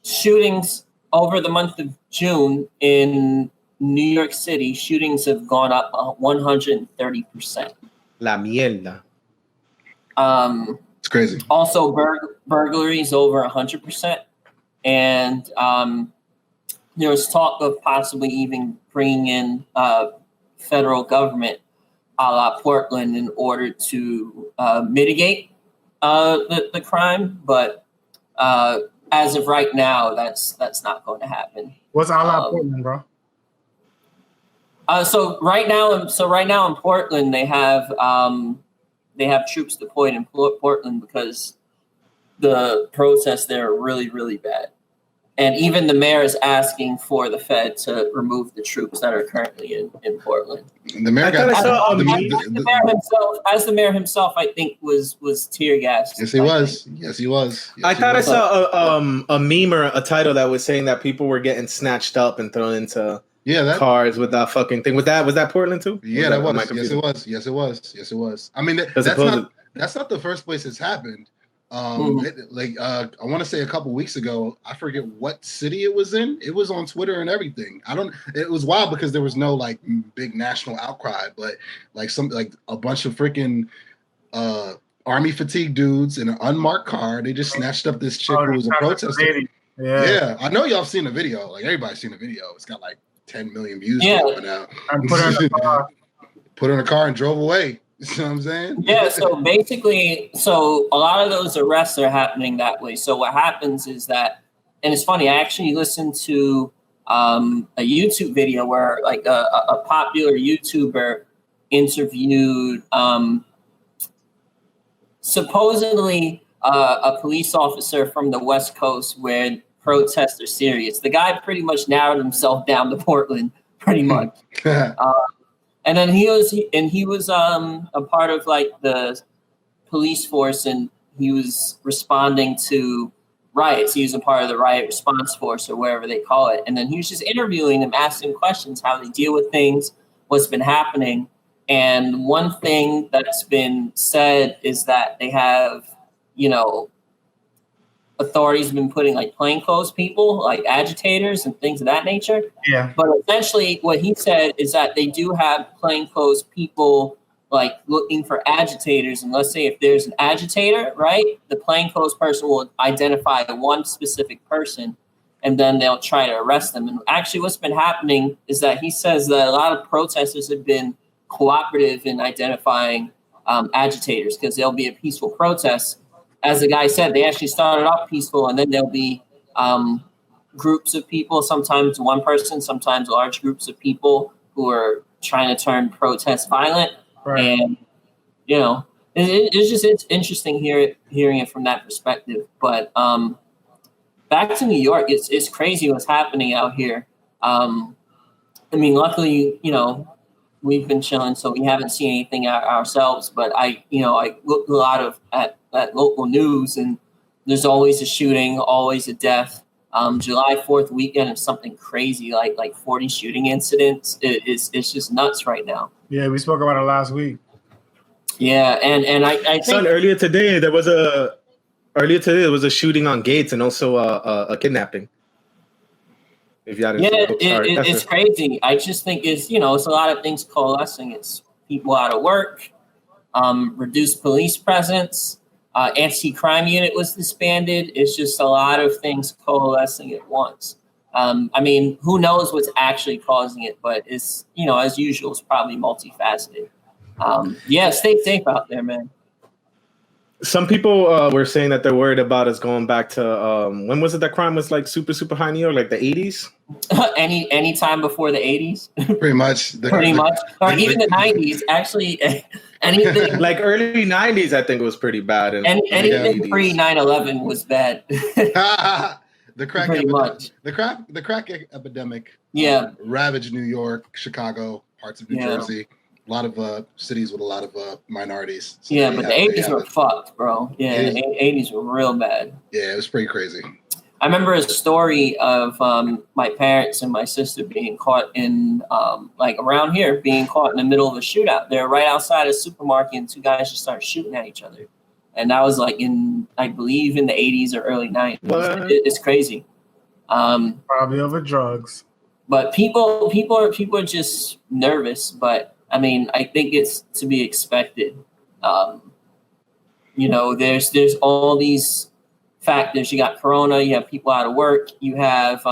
shootings over the month of June in New York City, shootings have gone up 130%. La mierda. It's crazy. Also, burglaries over 100%, and there's talk of possibly even bringing in federal government a la Portland in order to mitigate the crime, but as of right now, that's not going to happen. What's a la Portland, bro? So right now in Portland, they have troops deployed in Portland because the protests there are really, really bad. And even the mayor is asking for the Fed to remove the troops that are currently in Portland. The mayor as the mayor himself, I think was tear gassed. Yes, he was. I thought I saw a meme or a title that was saying that people were getting snatched up and thrown into Yeah, that cars with that fucking thing. Was that Portland too? Yeah, that that was. am I Yes, confused? it was. Yes, it was. Yes, it was. I mean, Because that's not the first place it's happened. Mhm. I want to say a couple weeks ago, I forget what city it was in. It was on Twitter and everything. It was wild because there was no like big national outcry, but like a bunch of freaking army fatigue dudes in an unmarked car. They just snatched up this chick who was a protester. Yeah, I know y'all seen the video. Like everybody's seen the video. It's got like 10 million views by now. And put her in the car. Put her in a car and drove away. You know what I'm saying? Yeah, so basically, a lot of those arrests are happening that way. So what happens is that, and it's funny, I actually listened to a YouTube video where like a popular YouTuber interviewed supposedly a police officer from the West Coast where protests are serious. The guy pretty much narrowed himself down to Portland, pretty much. And then he was a part of like the police force, and he was responding to riots. He was a part of the riot response force or wherever they call it. And then he was just interviewing them, asking questions, how they deal with things, what's been happening. And one thing that's been said is that they have, authorities have been putting like plainclothes people, like agitators and things of that nature. Yeah. But essentially what he said is that they do have plainclothes people like looking for agitators. And let's say if there's an agitator, right, the plainclothes person will identify one specific person and then they'll try to arrest them. And actually what's been happening is that he says that a lot of protesters have been cooperative in identifying agitators because there'll be a peaceful protest. As the guy said, they actually started off peaceful, and then there'll be groups of people, sometimes one person, sometimes large groups of people who are trying to turn protests violent. Right. And, it's interesting hearing it from that perspective. But back to New York, it's crazy what's happening out here. Luckily, we've been chilling, so we haven't seen anything ourselves. But I look a lot at local news, and there's always a shooting, always a death. July 4th weekend is something crazy, like 40 shooting incidents. It's just nuts right now. Yeah, we spoke about it last week. Yeah, and I think Son, earlier today there was a shooting on Gates and also a kidnapping. If you hadn't seen it. It's crazy. I just think it's a lot of things coalescing. It's people out of work, reduced police presence, anti-crime unit was disbanded. It's just a lot of things coalescing at once. Who knows what's actually causing it, but it's, as usual, it's probably multifaceted. Stay safe out there, man. Some people were saying that they're worried about us going back to when was it that crime was like super, super high in New York, like the 80s? Any time before the 80s? Pretty much. Or even the 90s. Actually, anything like early 90s, I think it was pretty bad. And anything pre 9/11 was bad. The crack Pretty epidemic. much. The crack epidemic. Yeah. Ravaged New York, Chicago, parts of New Jersey. A lot of cities with a lot of minorities. So but the 80s were fucked, bro. Yeah, the 80s were real bad. Yeah, it was pretty crazy. I remember a story of my parents and my sister being caught in, around here, being caught in the middle of a shootout. They're right outside a supermarket, and two guys just started shooting at each other. And that was I believe in the 80s or early 90s. It's crazy. Probably over drugs. But people are just nervous, but I think it's to be expected. There's all these factors. You got Corona, you have people out of work, you have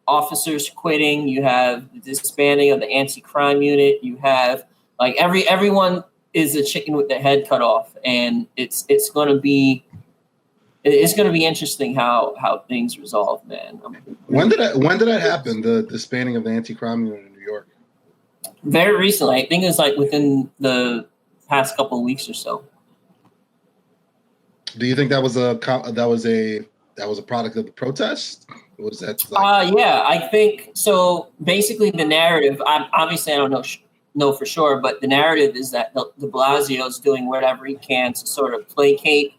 officers quitting, you have the disbanding of the anti-crime unit, you have everyone is a chicken with their head cut off, and it's gonna be interesting how things resolve, man. When did that happen? The disbanding of the anti-crime unit in New York? Very recently. I think it was within the past couple of weeks or so. Do you think that was a product of the protest? Was that? Yeah, I think so. Basically, the narrative. I don't know for sure, but the narrative is that de Blasio is doing whatever he can to sort of placate.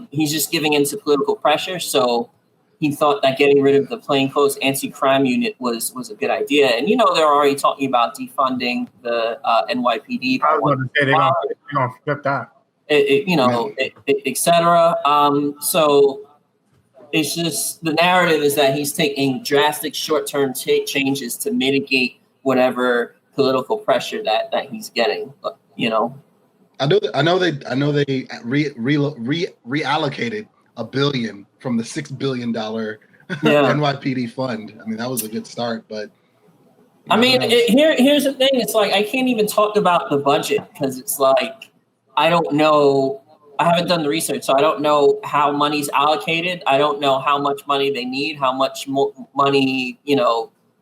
He's just giving into political pressure. So he thought that getting rid of the plainclothes anti-crime unit was a good idea. And, they're already talking about defunding the NYPD. I was about to say they're gonna flip that. Et cetera. So it's just the narrative is that he's taking drastic short-term changes to mitigate whatever political pressure that he's getting. I know they reallocated $1 billion from the $6 billion NYPD fund. I mean, that was a good start, but here's the thing. It's like I can't even talk about the budget because it's like I don't know. I haven't done the research, so I don't know how money's allocated. I don't know how much money they need, how much money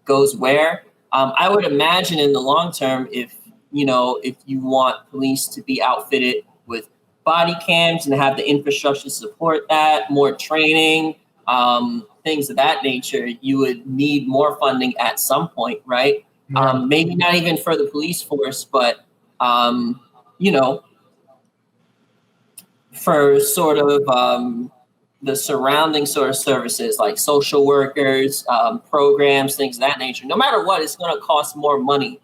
goes where. I would imagine in the long term, if you want police to be outfitted with body cams and have the infrastructure to support that, more training, things of that nature, you would need more funding at some point, right? Yeah. Maybe not even for the police force, but for sort of the surrounding sort of services like social workers, programs, things of that nature. No matter what, it's going to cost more money.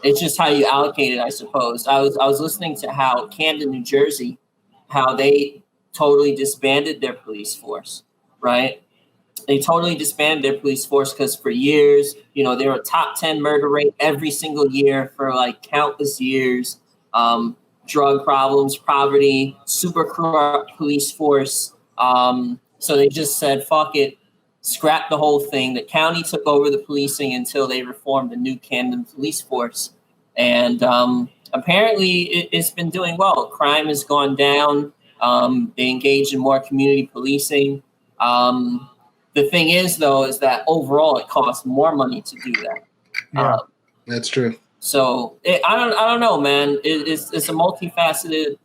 It's just how you allocate it, I suppose. I was listening to how Camden, New Jersey, how they totally disbanded their police force, right? They totally disbanded their police force because for years, they were a top 10 murder rate every single year for like countless years. Drug problems, poverty, super corrupt police force. So they just said, fuck it, scrap the whole thing. The county took over the policing until they reformed the new Camden police force. And apparently it's been doing well. Crime has gone down. They engage in more community policing. The thing is, though, is that overall it costs more money to do that. Yeah, that's true. So I don't know, man. It's a multifaceted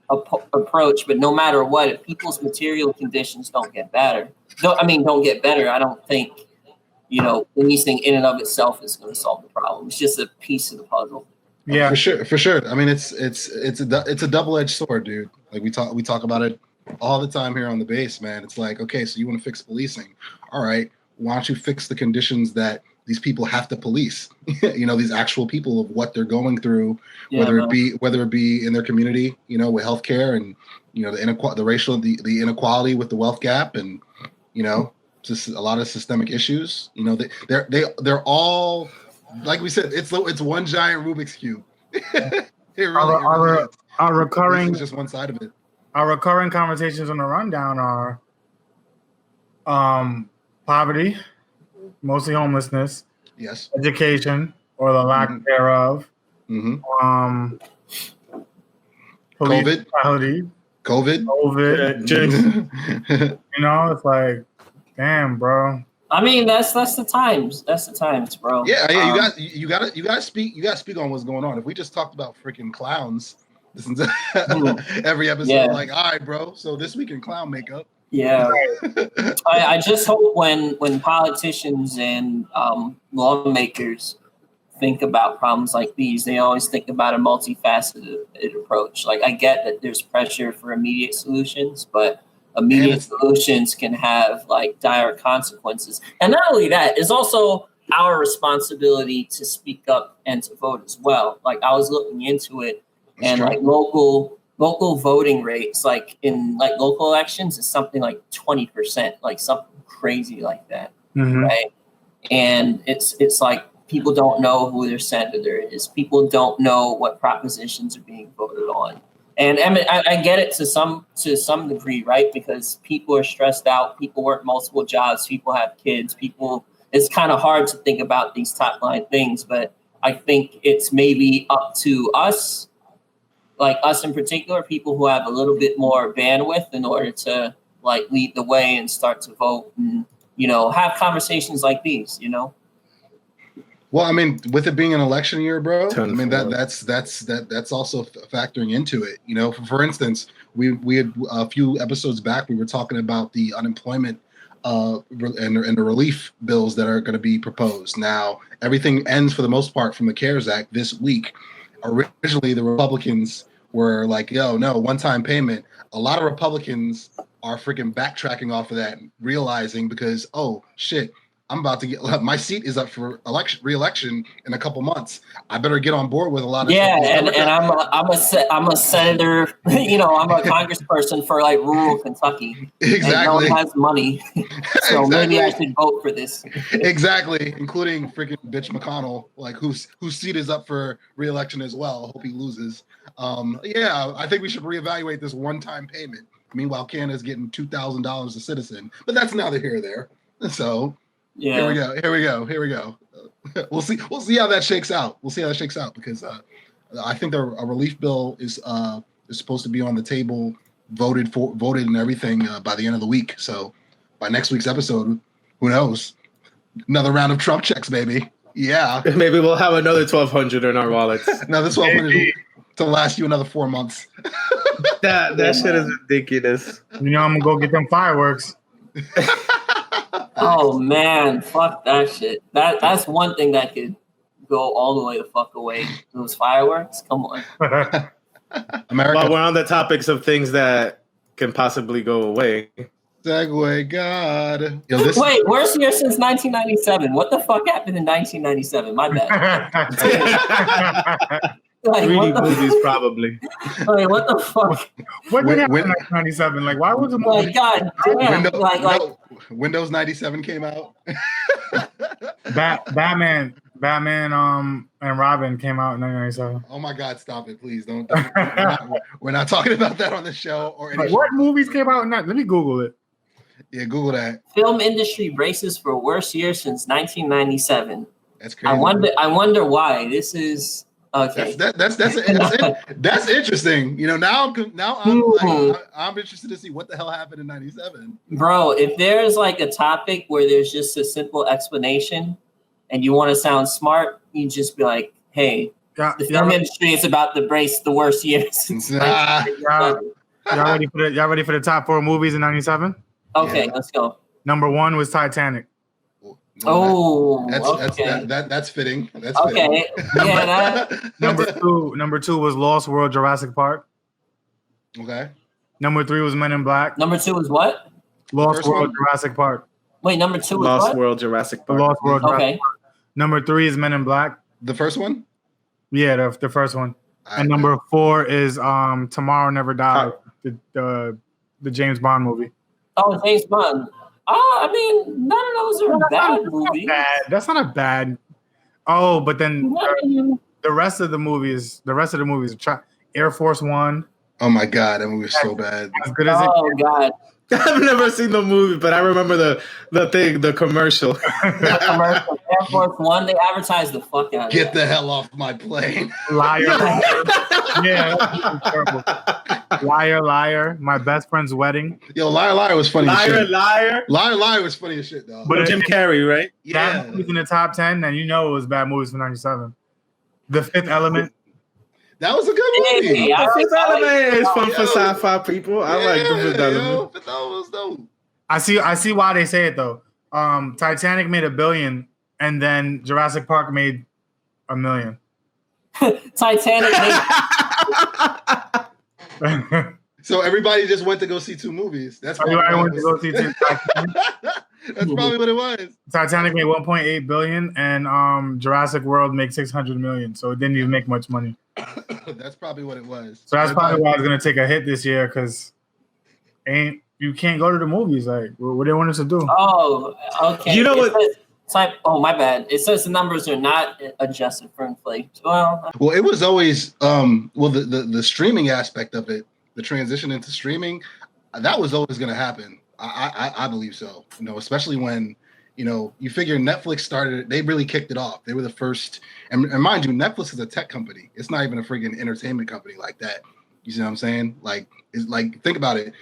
approach, but no matter what, if people's material conditions don't get better, I don't think policing in and of itself is going to solve the problem. It's just a piece of the puzzle. Yeah, for sure. I mean, it's a double-edged sword, dude. Like we talk about it all the time here on the base, man. It's like, okay, so you want to fix policing, all right? Why don't you fix the conditions that these people have to police? These actual people of what they're going through, whether it be in their community, with healthcare and the inequality with the wealth gap, and just a lot of systemic issues. They're all, like we said, it's one giant Rubik's cube. It really is. Our recurring, just one side of it. Our recurring conversations on the rundown are poverty, mostly homelessness, yes, education or the lack thereof, COVID, it's like, damn, bro. I mean, that's the times. That's the times, bro. Yeah. You got to speak on what's going on. If we just talked about freaking clowns, every episode, like, all right, bro. So this week in clown makeup. Yeah. I just hope when politicians and lawmakers think about problems like these, they always think about a multifaceted approach. Like, I get that there's pressure for immediate solutions, but immediate solutions can have like dire consequences. And not only that, it's also our responsibility to speak up and to vote as well. Like, I was looking into it, and like local voting rates, like in like local elections, is something like 20%, like something crazy like that, right? And it's like people don't know who their senator is. People don't know what propositions are being voted on. And I mean, I get it to some degree, right? Because people are stressed out. People work multiple jobs. People have kids. It's kind of hard to think about these top line things. But I think it's maybe up to us, like us in particular, people who have a little bit more bandwidth in order to like lead the way and start to vote and, have conversations like these, Well, I mean, with it being an election year, bro, I mean, that's also factoring into it. For instance, we had a few episodes back, we were talking about the unemployment and the relief bills that are going to be proposed. Now, everything ends for the most part from the CARES Act this week. Originally, the Republicans were like, yo, no, one-time payment. A lot of Republicans are freaking backtracking off of that, realizing because, oh shit, I'm about to get my seat is up for re-election in a couple months. I better get on board with a lot of I'm a senator. You know, I'm a congressperson for like rural Kentucky. Exactly. And no one has money, so maybe I should vote for this. Exactly, including freaking bitch McConnell, like whose seat is up for re-election as well. Hope he loses. Yeah, I think we should reevaluate this one-time payment. Meanwhile, Canada's getting $2,000 a citizen, but that's neither here or there. So. Yeah. Here we go. We'll see how that shakes out. Because I think a relief bill is supposed to be on the table, voted and everything by the end of the week. So by next week's episode, who knows? Another round of Trump checks, baby. Yeah. Maybe we'll have another 1,200 in our wallets. Another 1,200 to last you another 4 months. that shit is ridiculous. You know, I'm gonna go get them fireworks. Oh man, fuck that shit. That's one thing that could go all the way the fuck away. Those fireworks, come on. America. While we're on the topics of things that can possibly go away. Segue, God. Yo, Wait, worst year since 1997. What the fuck happened in 1997? My bad. Like, Reading movies, probably. Like, what the fuck? What did happen in 1997? Like, why was the movie? Like, God damn. Windows 97 came out. Batman, and Robin came out in 1997. Oh my God! Stop it, please! Don't. We're not talking about that on the show or any. What movies came out in that? Let me Google it. Yeah, Google that. Film industry braces for worst year since 1997. That's crazy. I wonder why. This is okay. That's interesting. You know, now I'm interested to see what the hell happened in 97. Bro, if there's like a topic where there's just a simple explanation and you want to sound smart, you just be like, hey, the film industry is about to brace the worst years. Y'all ready for the top 4 movies in 97? Okay, let's go. Number 1 was Titanic. That's fitting. That's okay. Fitting. Yeah. Number two was Lost World Jurassic Park. Okay. Number 3 was Men in Black. Number 2 was what? Lost World Jurassic Park. Wait, number 2 was Lost what? World Jurassic Park. Lost World Jurassic Okay. Park. Number 3 is Men in Black. The first one? Yeah, the first one. And number 4 is Tomorrow Never Dies, the James Bond movie. Oh, James Bond. I mean, none of those are bad movies. That's not a bad. Oh, but then the rest of the movies, Air Force One. Oh my God, that movie was so bad. As good as God. I've never seen the movie, but I remember the commercial. The commercial. Air Force One, they advertised the fuck out of it. Get the hell off my plane. Liar. Yeah, that's terrible. Liar. My Best Friend's Wedding. Yo, Liar was funny as shit. Liar was funny as shit, though. But Jim Carrey, right? Yeah. Bad movies in the top 10, and you know it was bad movies for 97. The Fifth Element. That was a good movie. The Fifth Element is fun for sci-fi people. I like the Fifth Element. Fifth Element was dope. I see why they say it though. Titanic made $1 billion, and then Jurassic Park made $1 million. Titanic made. So everybody just went to go see 2 movies. That's everybody went to go see 2. That's probably what it was. Titanic made $1.8 billion, and Jurassic World made $600 million. So it didn't even make much money. That's probably what it was. So that's probably why it's gonna take a hit this year, because you can't go to the movies. Like, what they want us to do? Oh, okay. You know what? Oh, my bad. It says the numbers are not adjusted for inflation. Well, it was always the streaming aspect of it, the transition into streaming, that was always going to happen. I believe so. You know, especially when, you know, you figure Netflix started, they really kicked it off. They were the first, and mind you, Netflix is a tech company. It's not even a freaking entertainment company like that. You see what I'm saying? Like, it's like, think about it.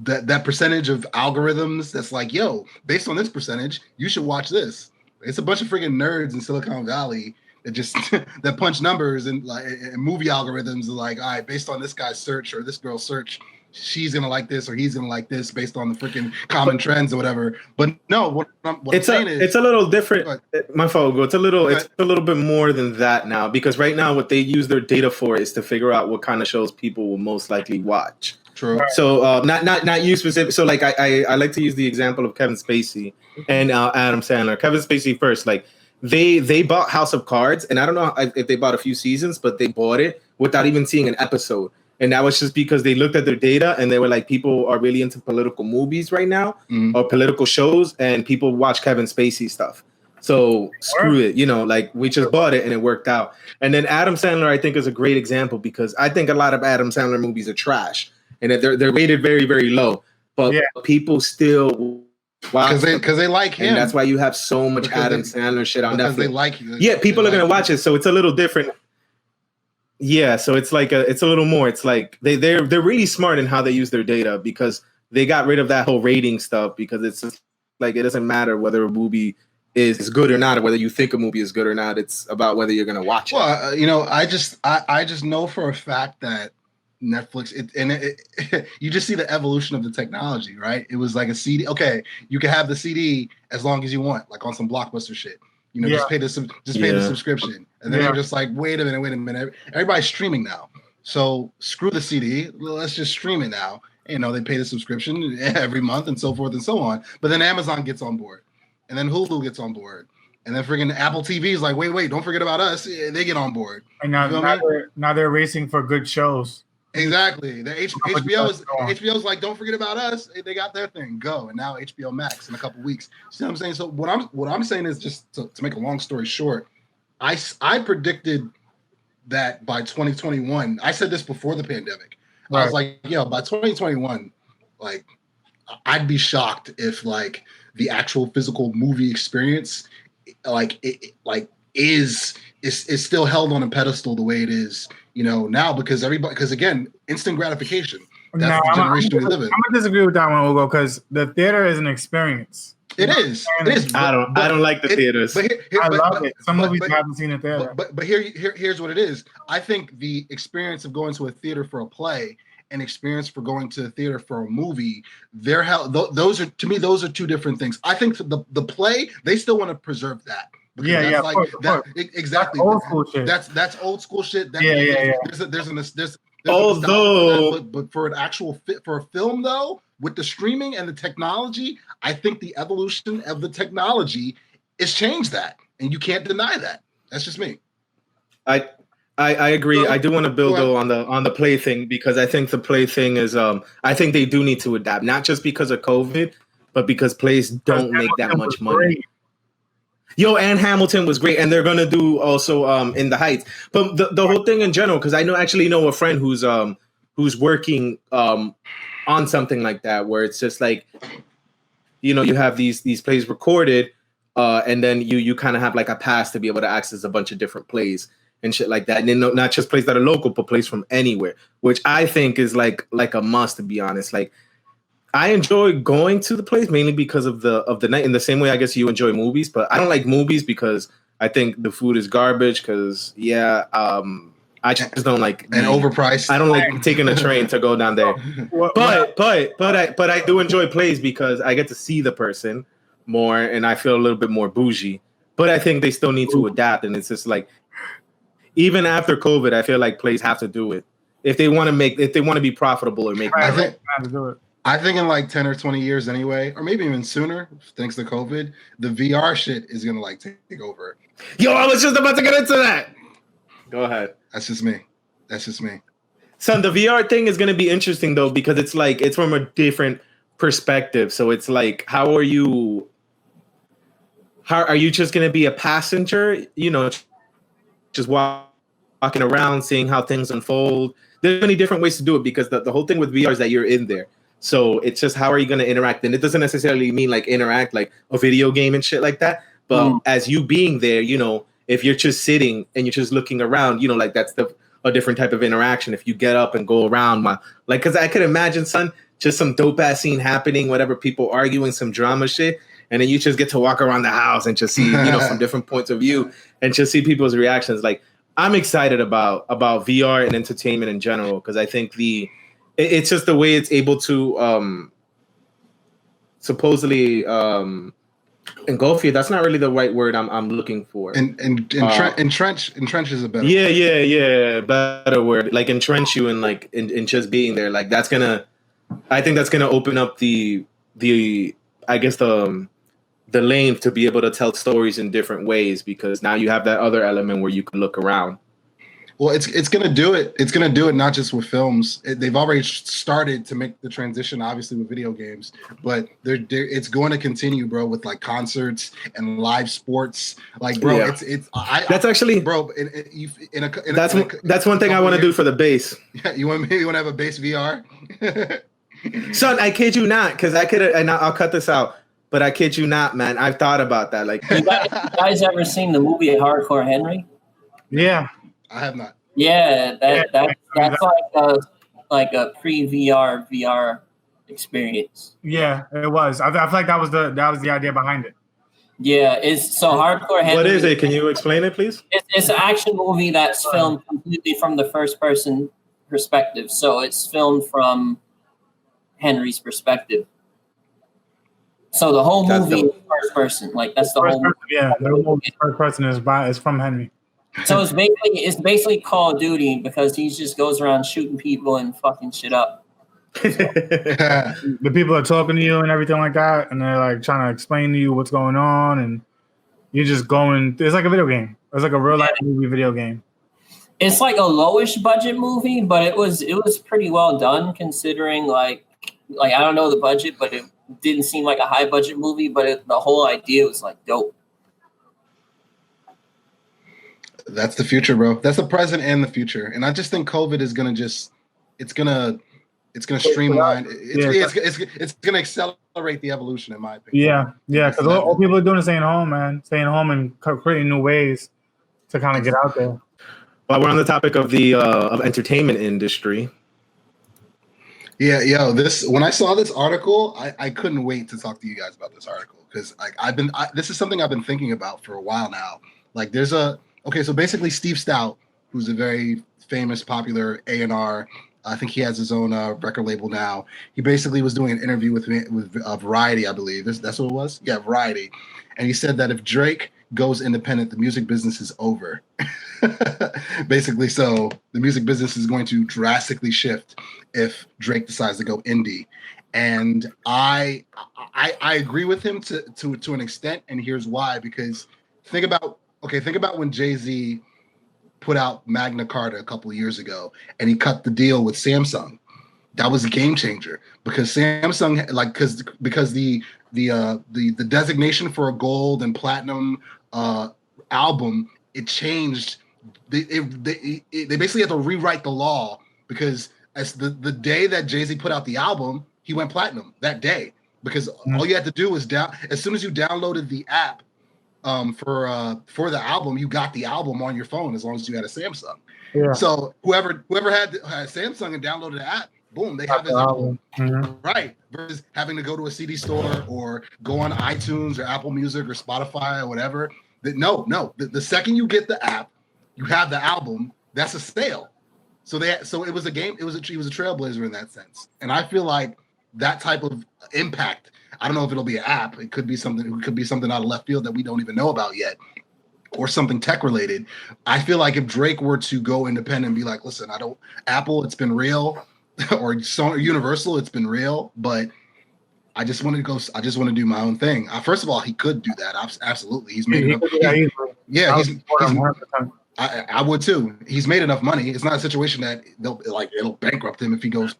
That percentage of algorithms that's like, yo, based on this percentage, you should watch this. It's a bunch of freaking nerds in Silicon Valley that just that punch numbers and like and movie algorithms are like, all right, based on this guy's search or this girl's search, she's gonna like this or he's gonna like this based on the freaking common trends or whatever. But no, what I'm saying is it's a little different. My fault. It's a little bit more than that now, because right now what they use their data for is to figure out what kind of shows people will most likely watch. True. So not you specific. So like I like to use the example of Kevin Spacey and Adam Sandler. Kevin Spacey first, like they bought House of Cards, and I don't know if they bought a few seasons, but they bought it without even seeing an episode. And that was just because they looked at their data and they were like, people are really into political movies right now or political shows, and people watch Kevin Spacey stuff. So screw it, like we just bought it and it worked out. And then Adam Sandler, I think, is a great example because I think a lot of Adam Sandler movies are trash and they're rated very, very low, but people still watch because they like him. And that's why you have so much Adam Sandler shit on Netflix. They like you. Yeah, people are gonna watch it, so it's a little different. Yeah, so it's like it's a little more. It's like they're really smart in how they use their data because they got rid of that whole rating stuff because it's just like it doesn't matter whether a movie is good or not, or whether you think a movie is good or not. It's about whether you're gonna watch it. Well, I just know for a fact that Netflix you just see the evolution of the technology, right? It was like a CD. Okay, you can have the CD as long as you want, like on some Blockbuster shit. Just pay the subscription. And then they're just like, wait a minute. Everybody's streaming now. So screw the CD. Let's just stream it now. They pay the subscription every month and so forth and so on. But then Amazon gets on board. And then Hulu gets on board. And then friggin' Apple TV is like, wait, don't forget about us. They get on board. And now they're racing for good shows. Exactly. The HBO's like, don't forget about us. They got their thing. Go. And now HBO Max in a couple weeks. See what I'm saying? So what I'm saying is just to make a long story short, I predicted that by 2021, I said this before the pandemic. Right. I was like, by 2021, like I'd be shocked if like the actual physical movie experience is still held on a pedestal the way it is, now because again, instant gratification. That's the generation we live in. I'm gonna disagree with that one, Hugo, because the theater is an experience. It is. I don't like the theaters. I love it. Some movies I haven't seen in theater. But here's what it is. I think the experience of going to a theater for a play and experience for going to the theater for a movie, those are two different things. I think the play, they still want to preserve that. Yeah, like of course. Exactly. That's old school shit. That's old school shit. There's although, but for an actual fit for a film though, with the streaming and the technology, I think the evolution of the technology has changed that, and you can't deny that. That's just me. I agree. I do want to build though on the play thing because I think the play thing is I think they do need to adapt, not just because of COVID, but because plays don't make that much money. Yo, and Hamilton was great, and they're gonna do also In the Heights. But the whole thing in general, because I actually know a friend who's working on something like that, where it's just like, you have these plays recorded, and then you kind of have like a pass to be able to access a bunch of different plays and shit like that, and then not just plays that are local, but plays from anywhere, which I think is like a must, to be honest. Like, I enjoy going to the place mainly because of the night. In the same way, I guess you enjoy movies, but I don't like movies because I think the food is garbage. Because I just don't like and overpriced. I don't like taking a train to go down there. But I do enjoy plays because I get to see the person more, and I feel a little bit more bougie. But I think they still need to adapt, and it's just like even after COVID, I feel like plays have to do it if they want to be profitable or make. I think in like 10 or 20 years anyway, or maybe even sooner, thanks to COVID, the VR shit is gonna like take over. Yo, I was just about to get into that. Go ahead. That's just me. Son, the VR thing is gonna be interesting though, because it's like it's from a different perspective. So it's like, how are you just gonna be a passenger? Just walking around, seeing how things unfold. There's many different ways to do it because the whole thing with VR is that you're in there. So it's just how are you going to interact? And it doesn't necessarily mean like interact like a video game and shit like that. But as you being there, if you're just sitting and you're just looking around, like that's a different type of interaction. If you get up and go around, because I could imagine, son, just some dope ass scene happening, whatever, people arguing, some drama shit. And then you just get to walk around the house and just see, from different points of view and just see people's reactions. Like, I'm excited about VR and entertainment in general because I think it's just the way it's able to supposedly engulf you. That's not really the right word I'm looking for. Entrench is a better. Yeah, better word. Like entrench you and like in just being there. Like I think that's gonna open up the I guess the lane to be able to tell stories in different ways, because now you have that other element where you can look around. Well, it's gonna do it. It's gonna do it not just with films. They've already started to make the transition, obviously, with video games. But it's going to continue, bro, with like concerts and live sports. Like, bro, Yeah. That's actually, bro. That's one thing I want to do for the bass. Yeah, you want to have a bass VR? Son, I kid you not, because I could, and I'll cut this out. But I kid you not, man. I've thought about that. Like, you guys ever seen the movie Hardcore Henry? Yeah. I have not. Yeah, that's like a pre-VR experience. Yeah, it was. I feel like that was the idea behind it. Yeah, it's so Hardcore Henry. What is it? Can you explain it, please? It's an action movie that's filmed completely from the first person perspective. So it's filmed from Henry's perspective. So the whole movie is first person. Like that's the whole movie. Yeah, the whole first person is from Henry. So it's basically Call of Duty, because he just goes around shooting people and fucking shit up. The people are talking to you and everything like that, and they're like trying to explain to you what's going on, and you're just going. It's like a video game. It's like a real life movie video game. It's like a lowish budget movie, but it was pretty well done considering like I don't know the budget, but it didn't seem like a high budget movie. But the whole idea was like dope. That's the future, bro. That's the present and the future. And I just think COVID is gonna it's gonna streamline. It's gonna accelerate the evolution, in my opinion. Yeah. Because all people are doing is staying home, man. Staying home and creating new ways to kind of get out there. Well, we're on the topic of the of entertainment industry. Yeah, yo, when I saw this article, I couldn't wait to talk to you guys about this article, because like this is something I've been thinking about for a while now. Like so basically Steve Stout, who's a very famous, popular A&R, I think he has his own record label now. He basically was doing an interview with Variety, I believe. That's what it was? Yeah, Variety. And he said that if Drake goes independent, the music business is over. Basically, so the music business is going to drastically shift if Drake decides to go indie. And I agree with him to an extent, and here's why. Because think about when Jay-Z put out Magna Carta a couple of years ago, and he cut the deal with Samsung. That was a game changer, because Samsung, like, because the designation for a gold and platinum album, it changed. They basically had to rewrite the law, because as the day that Jay-Z put out the album, he went platinum that day, because all you had to do was as soon as you downloaded the app for the album, you got the album on your phone as long as you had a Samsung. Yeah. So whoever had Samsung and downloaded the app, boom, they have his album. Mm-hmm. Right. Versus having to go to a CD store or go on iTunes or Apple Music or Spotify or whatever. The second you get the app, you have the album. That's a sale. So it was a game. He was a trailblazer in that sense. And I feel like that type of impact, I don't know if it'll be an app. It could be something out of left field that we don't even know about yet, or something tech related. I feel like if Drake were to go independent and be like, listen, Apple, it's been real, or Sony, Universal, it's been real, but I just want to do my own thing. First of all, he could do that. Absolutely. He's made enough. I would too. He's made enough money. It's not a situation that it'll bankrupt him if he goes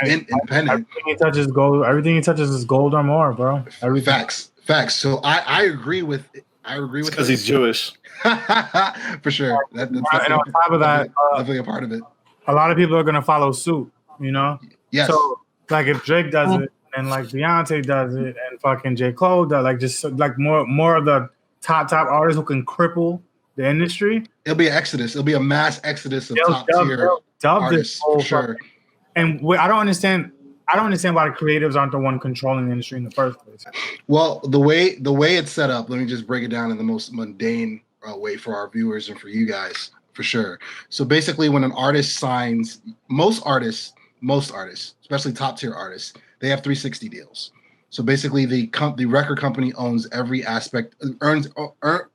independent. Everything he touches gold. Everything he touches is gold or more, bro. Facts. So I agree with. Because he's Jewish. For sure. And on top of that, definitely a part of it. A lot of people are gonna follow suit. You know. Yes. So like if Drake does it, and like Beyonce does it, and fucking J. Cole does, like just like more of the top artists who can cripple the industry. It'll be an exodus. It'll be a mass exodus of top tier artists for sure. And I don't understand why the creatives aren't the one controlling the industry in the first place. Well, the way it's set up, let me just break it down in the most mundane way for our viewers and for you guys, for sure. So basically, when an artist signs, most artists, especially top tier artists, they have 360 deals. So basically, the record company owns every aspect,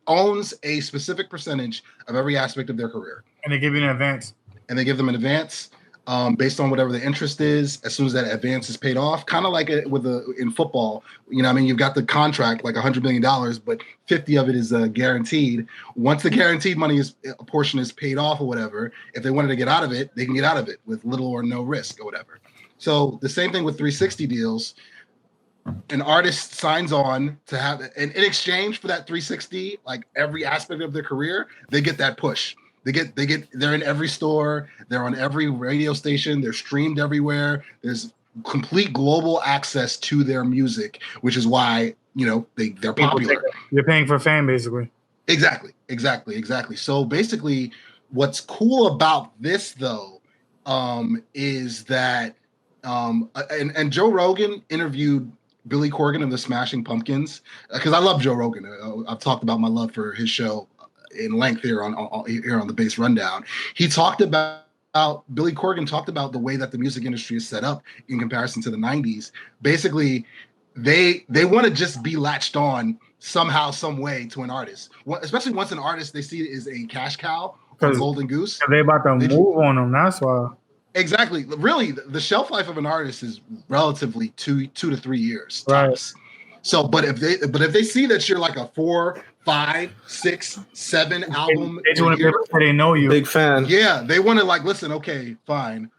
owns a specific percentage of every aspect of their career. And they give you an advance. And they give them an advance based on whatever the interest is. As soon as that advance is paid off, kind of like in football, you know, I mean, you've got the contract like $100 million, but 50 of it is guaranteed. Once the guaranteed money a portion is paid off or whatever, if they wanted to get out of it, they can get out of it with little or no risk or whatever. So the same thing with 360 deals. An artist signs on to have, and in exchange for that 360, like every aspect of their career, they get that push. They're in every store, they're on every radio station, they're streamed everywhere. There's complete global access to their music, which is why, you know, they're popular. You're paying for fame, basically. Exactly. So basically, what's cool about this though, is that, and Joe Rogan interviewed Billy Corgan of the Smashing Pumpkins, because I love Joe Rogan. I've talked about my love for his show in length here on the Bass Rundown. He talked about Billy Corgan talked about the way that the music industry is set up in comparison to the 90s. Basically, they want to just be latched on somehow, some way to an artist, especially once an artist they see is a cash cow or golden goose. They about to move on them. That's why. Exactly. Really, the shelf life of an artist is relatively 2 to 3 years. Right. Tops. So, but if they see that you're like a 4, 5, 6, 7 album, they want to they know you. Big fan. Yeah, they want to like listen. Okay, fine.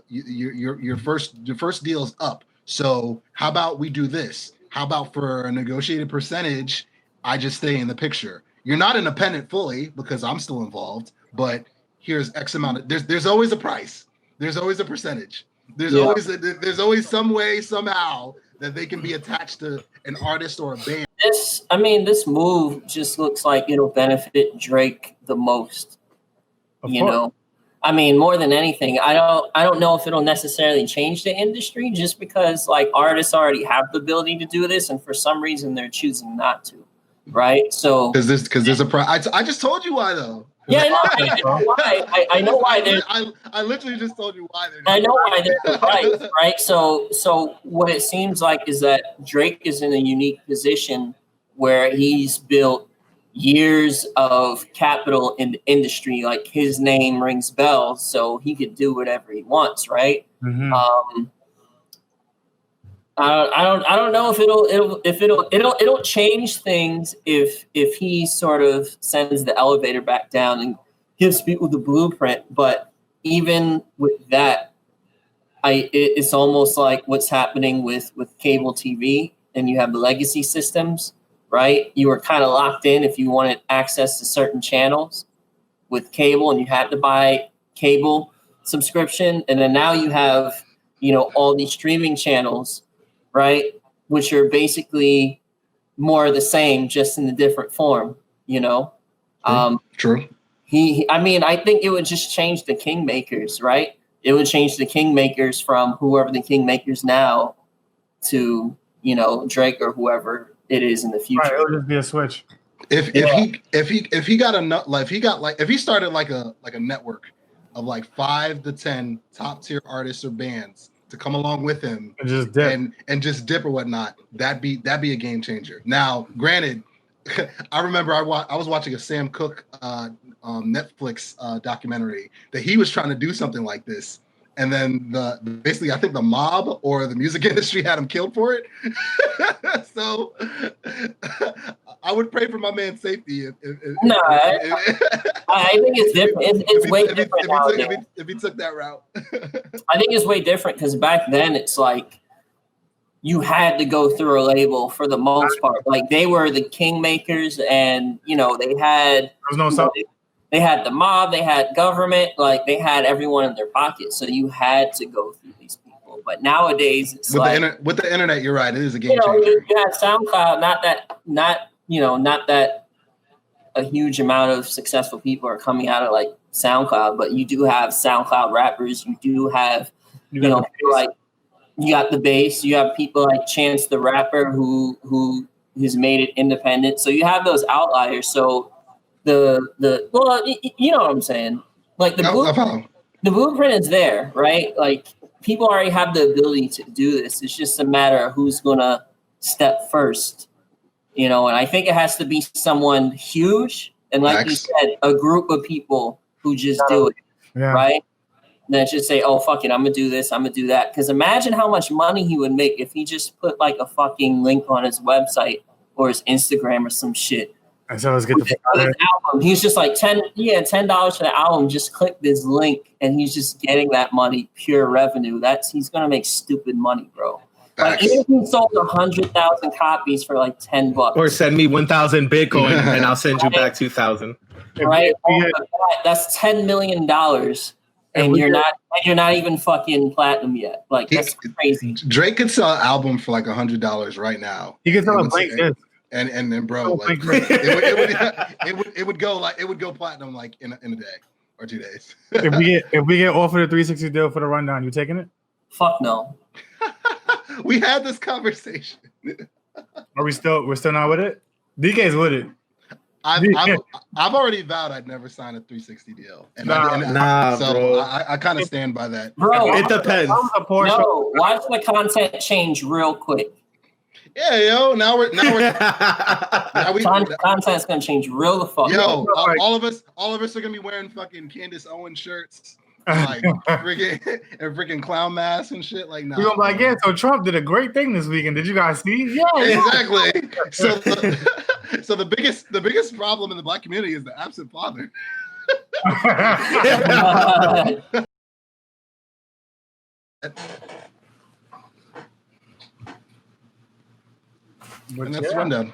Your first deal's up. So how about we do this? How about for a negotiated percentage, I just stay in the picture. You're not independent fully because I'm still involved, but here's X amount of. There's always a price. There's always a percentage. There's always some way, somehow that they can be attached to an artist or a band. This move just looks like it'll benefit Drake the most. Know, I mean, more than anything, I don't know if it'll necessarily change the industry, just because like artists already have the ability to do this, and for some reason they're choosing not to, right? So because there's a price. I just told you why though. Yeah, I know why. I know why. I literally just told you why. I know why there's a price, right? So what it seems like is that Drake is in a unique position where he's built years of capital in the industry. Like his name rings bells, so he could do whatever he wants, right? Mm-hmm. I don't know if it'll change things if he sort of sends the elevator back down and gives people the blueprint. But even with that, it's almost like what's happening with cable TV, and you have the legacy systems, right? You were kind of locked in if you wanted access to certain channels with cable, and you had to buy cable subscription, and then now you have, all these streaming channels, right? Which are basically more of the same, just in a different form, True. I think it would just change the kingmakers, right? It would change the kingmakers from whoever the kingmakers now to, Drake or whoever it is in the future. Right, it'll just be a switch. If he started like a network of like 5 to 10 top tier artists or bands to come along with him and just dip or whatnot, that'd be a game changer. Now, granted, I remember I was watching a Sam Cooke Netflix documentary that he was trying to do something like this, and then basically I think the mob or the music industry had him killed for it. So I would pray for my man's safety. I think it's different. It's way different if he took that route. I think it's way different because back then it's like you had to go through a label for the most part. Like they were the kingmakers, and they had they had the mob, they had government, like they had everyone in their pocket. So you had to go through these people. But nowadays it's with the internet, you're right. It is a game changer. You have SoundCloud, not that a huge amount of successful people are coming out of like SoundCloud, but you do have SoundCloud rappers. You do have, like you got the bass. You have people like Chance the Rapper who has made it independent. So you have those outliers. So you know what I'm saying? Like the blueprint is there, right? Like people already have the ability to do this. It's just a matter of who's gonna step first, you know, and I think it has to be someone huge. And like you said, a group of people who just do it, right? And then just say, oh, fuck it, I'm going to do this, I'm going to do that. Because imagine how much money he would make if he just put like a fucking link on his website or his Instagram or some shit. And so let's get the album. He's just like $10 for the album. Just click this link, and he's just getting that money, pure revenue. He's gonna make stupid money, bro. Like even if he sold 100,000 copies for like $10, or send me 1,000 Bitcoin, and I'll send you back 2,000. Right? That's $10 million, and you're not even fucking platinum yet. Like that's crazy. Drake could sell an album for like $100 right now. He could sell a blank disc. And then, bro, like, it would go platinum like in a day or 2 days. if we get offered a 360 deal for the rundown, you taking it? Fuck no. We had this conversation. We're still not with it? DK's with it. I've already vowed I'd never sign a 360 deal, so bro. I kind of stand by that. Bro, it depends. No, watch the content change real quick. Yeah, yo. Now we're content's gonna change real the fuck. Yo, all of us are gonna be wearing fucking Candace Owens shirts, like freaking clown masks and shit. Like, nah. We're gonna be like, yeah. So Trump did a great thing this weekend. Did you guys see? Yeah, exactly. So the biggest problem in the Black community is the absent father. And that's the rundown.